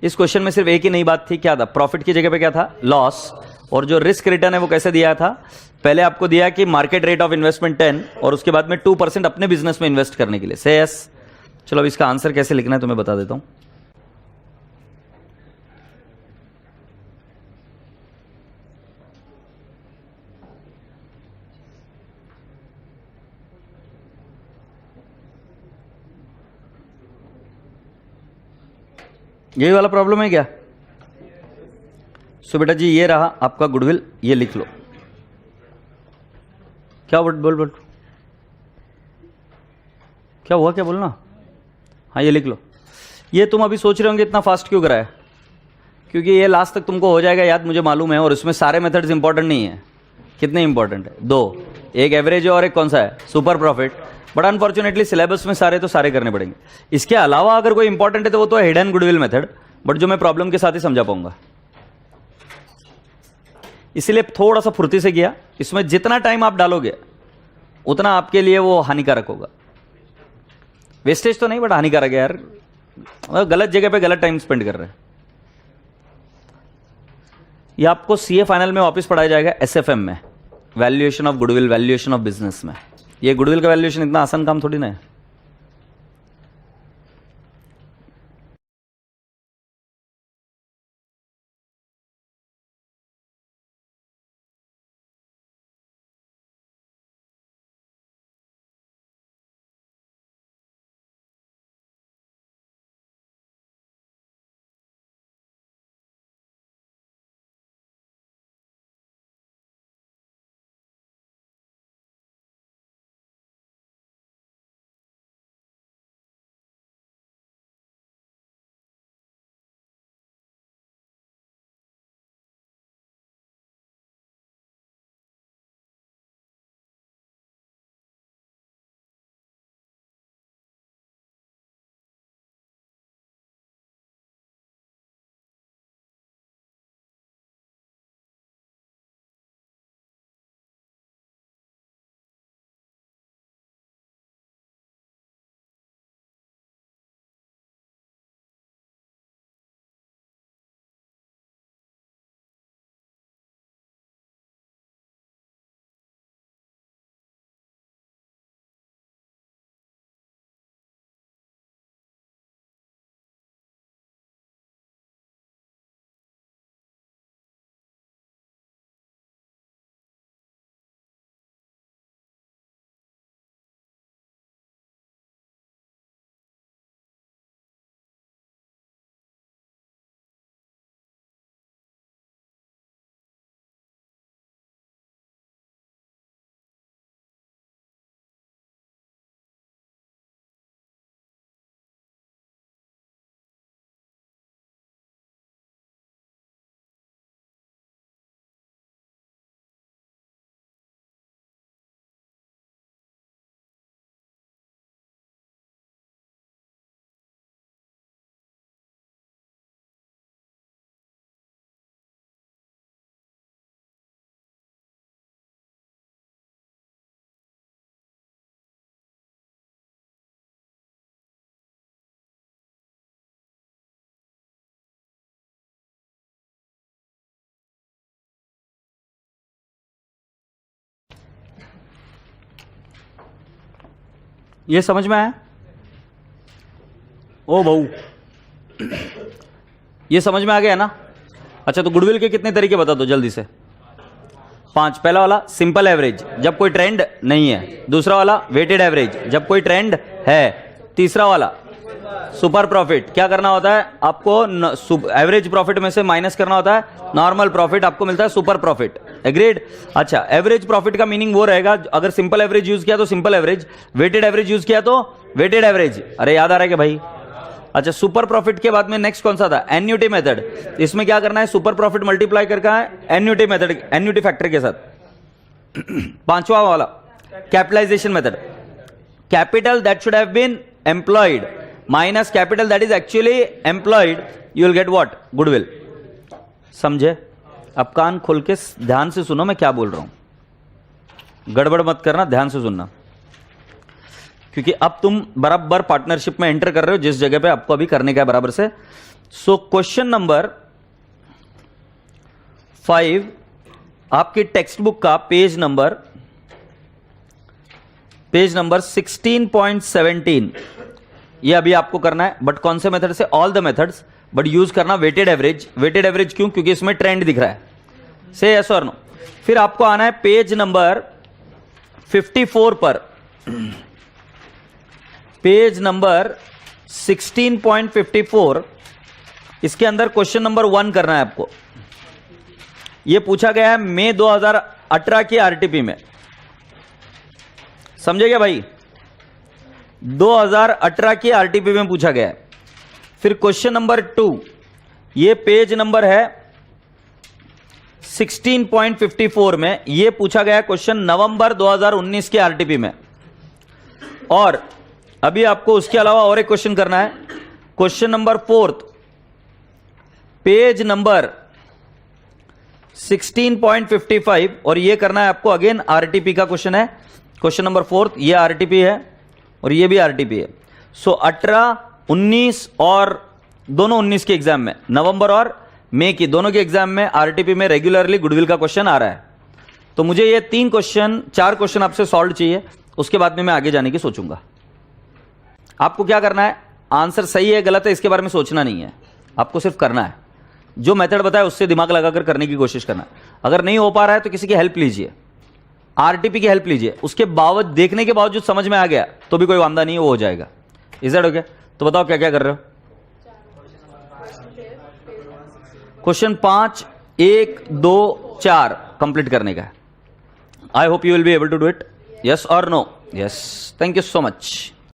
इस क्वेश्चन में सिर्फ एक ही नई बात थी, क्या था, प्रॉफिट की जगह पे क्या था, लॉस। और जो रिस्क रिटर्न है वो कैसे दिया था, पहले आपको दिया कि मार्केट रेट ऑफ इन्वेस्टमेंट 10 और उसके बाद में 2% अपने बिजनेस में इन्वेस्ट करने के लिए, से यस। चलो अब इसका आंसर कैसे लिखना है तुम्हें बता देता हूं। यही वाला प्रॉब्लम है क्या। सो बेटा जी ये रहा आपका गुडविल, ये लिख लो। क्या बोल क्या हुआ, क्या बोलना, हाँ ये लिख लो। ये तुम अभी सोच रहे होंगे इतना फास्ट क्यों कराया, क्योंकि ये लास्ट तक तुमको हो जाएगा याद, मुझे मालूम है। और इसमें सारे मेथड्स इंपॉर्टेंट नहीं है, कितने इंपॉर्टेंट है, 2, एक एवरेज है और एक कौन सा है, super profit. But unfortunately syllabus में सारे तो सारे करने पड़ेंगे। इसके अलावा अगर कोई इंपॉर्टेंट है तो वो तो हिडन गुडविल मेथड, बट जो मैं प्रॉब्लम के साथ ही समझा पाऊंगा, इसलिए थोड़ा सा फुर्ती से किया। इसमें जितना टाइम आप डालोगे उतना आपके लिए वो हानिकारक होगा, वेस्टेज तो नहीं बट हानिकारक है यार, गलत जगह पे गलत टाइम स्पेंड कर रहे हैं। ये आपको सीए फाइनल में वापस पढ़ाया जाएगा, एसएफएम में, valuation of goodwill, valuation of business में। ये गुडविल का वैल्यूएशन इतना आसान काम थोड़ी ना है। ये समझ में आया? ओ भाऊ, ये समझ में आ गया ना? अच्छा, तो गुडविल के कितने तरीके बता दो जल्दी से। 5। पहला वाला सिंपल एवरेज, जब कोई ट्रेंड नहीं है। दूसरा वाला वेटेड एवरेज, जब कोई ट्रेंड है। तीसरा वाला सुपर प्रॉफिट, क्या करना होता है आपको? एवरेज प्रॉफिट में से माइनस करना होता है नॉर्मल प्रॉफिट, आपको मिलता है सुपर प्रॉफिट। एग्रीड? अच्छा, एवरेज प्रॉफिट का मीनिंग वो रहेगा, अगर सिंपल एवरेज यूज किया तो simple average, weighted average use किया तो वेटेड एवरेज। अरे याद आ रहा है क्या भाई? अच्छा, सुपर प्रॉफिट के बाद में नेक्स्ट कौन सा था? Annuity method. इसमें क्या करना है? सुपर प्रॉफिट मल्टीप्लाई करना है एन्युटी मेथड, एन्युटी फैक्टर के साथ। 5वां वाला capitalisation method, capital that should have been employed minus capital that is actually employed, you will get what? Goodwill. समझे? अब कान खोल के ध्यान से सुनो मैं क्या बोल रहा हूं, गड़बड़ मत करना, ध्यान से सुनना, क्योंकि अब तुम बराबर पार्टनरशिप में एंटर कर रहे हो जिस जगह पे आपको अभी करने का है बराबर से। सो क्वेश्चन नंबर 5 आपकी टेक्स्ट बुक का पेज नंबर 16.17, ये अभी आपको करना है। बट कौन से मेथड से? All the methods, but use करना वेटेड एवरेज। वेटेड एवरेज क्यों? क्योंकि इसमें ट्रेंड दिख रहा है। से यस और नो। फिर आपको आना है पेज नंबर 54 पर, पेज नंबर 16.54, इसके अंदर क्वेश्चन नंबर 1 करना है आपको। यह पूछा गया है मई 2018 की आरटीपी में, समझे क्या भाई? 2018 की आरटीपी में पूछा गया है। फिर क्वेश्चन नंबर 2, यह पेज नंबर है 16.54 में, यह पूछा गया क्वेश्चन नवंबर 2019 की आरटीपी में। और अभी आपको उसके अलावा और एक क्वेश्चन करना है, क्वेश्चन नंबर 4, पेज नंबर 16.55, और यह करना है आपको अगेन आरटीपी का क्वेश्चन है। क्वेश्चन नंबर 4 ये आरटीपी है और ये भी आरटीपी है। सो 18, 19 और दोनों 19 के एग्जाम में, नवंबर और मई की दोनों के एग्जाम में आरटीपी में रेगुलरली गुडविल का क्वेश्चन आ रहा है। तो मुझे ये 4 क्वेश्चन आपसे सॉल्व चाहिए, उसके बाद में मैं आगे जाने की सोचूंगा। आपको क्या करना है? आंसर सही है गलत है इसके बारे में सोचना नहीं है, आपको सिर्फ करना है जो मेथड बताया उससे दिमाग लगाकर करने की कोशिश करना है। अगर नहीं हो पा रहा है तो किसी की हेल्प लीजिए, आरटीपी की हेल्प लीजिए, उसके बावजूद देखने के बावजूद समझ में आ गया तो भी कोई वांदा नहीं है, वो हो जाएगा। Is that okay? तो बताओ क्या क्या कर रहे हो? क्वेश्चन 5, 1, 2, 4 कंप्लीट करने का है। I hope you will be able to do it. Yes और no? Yes, thank you so much.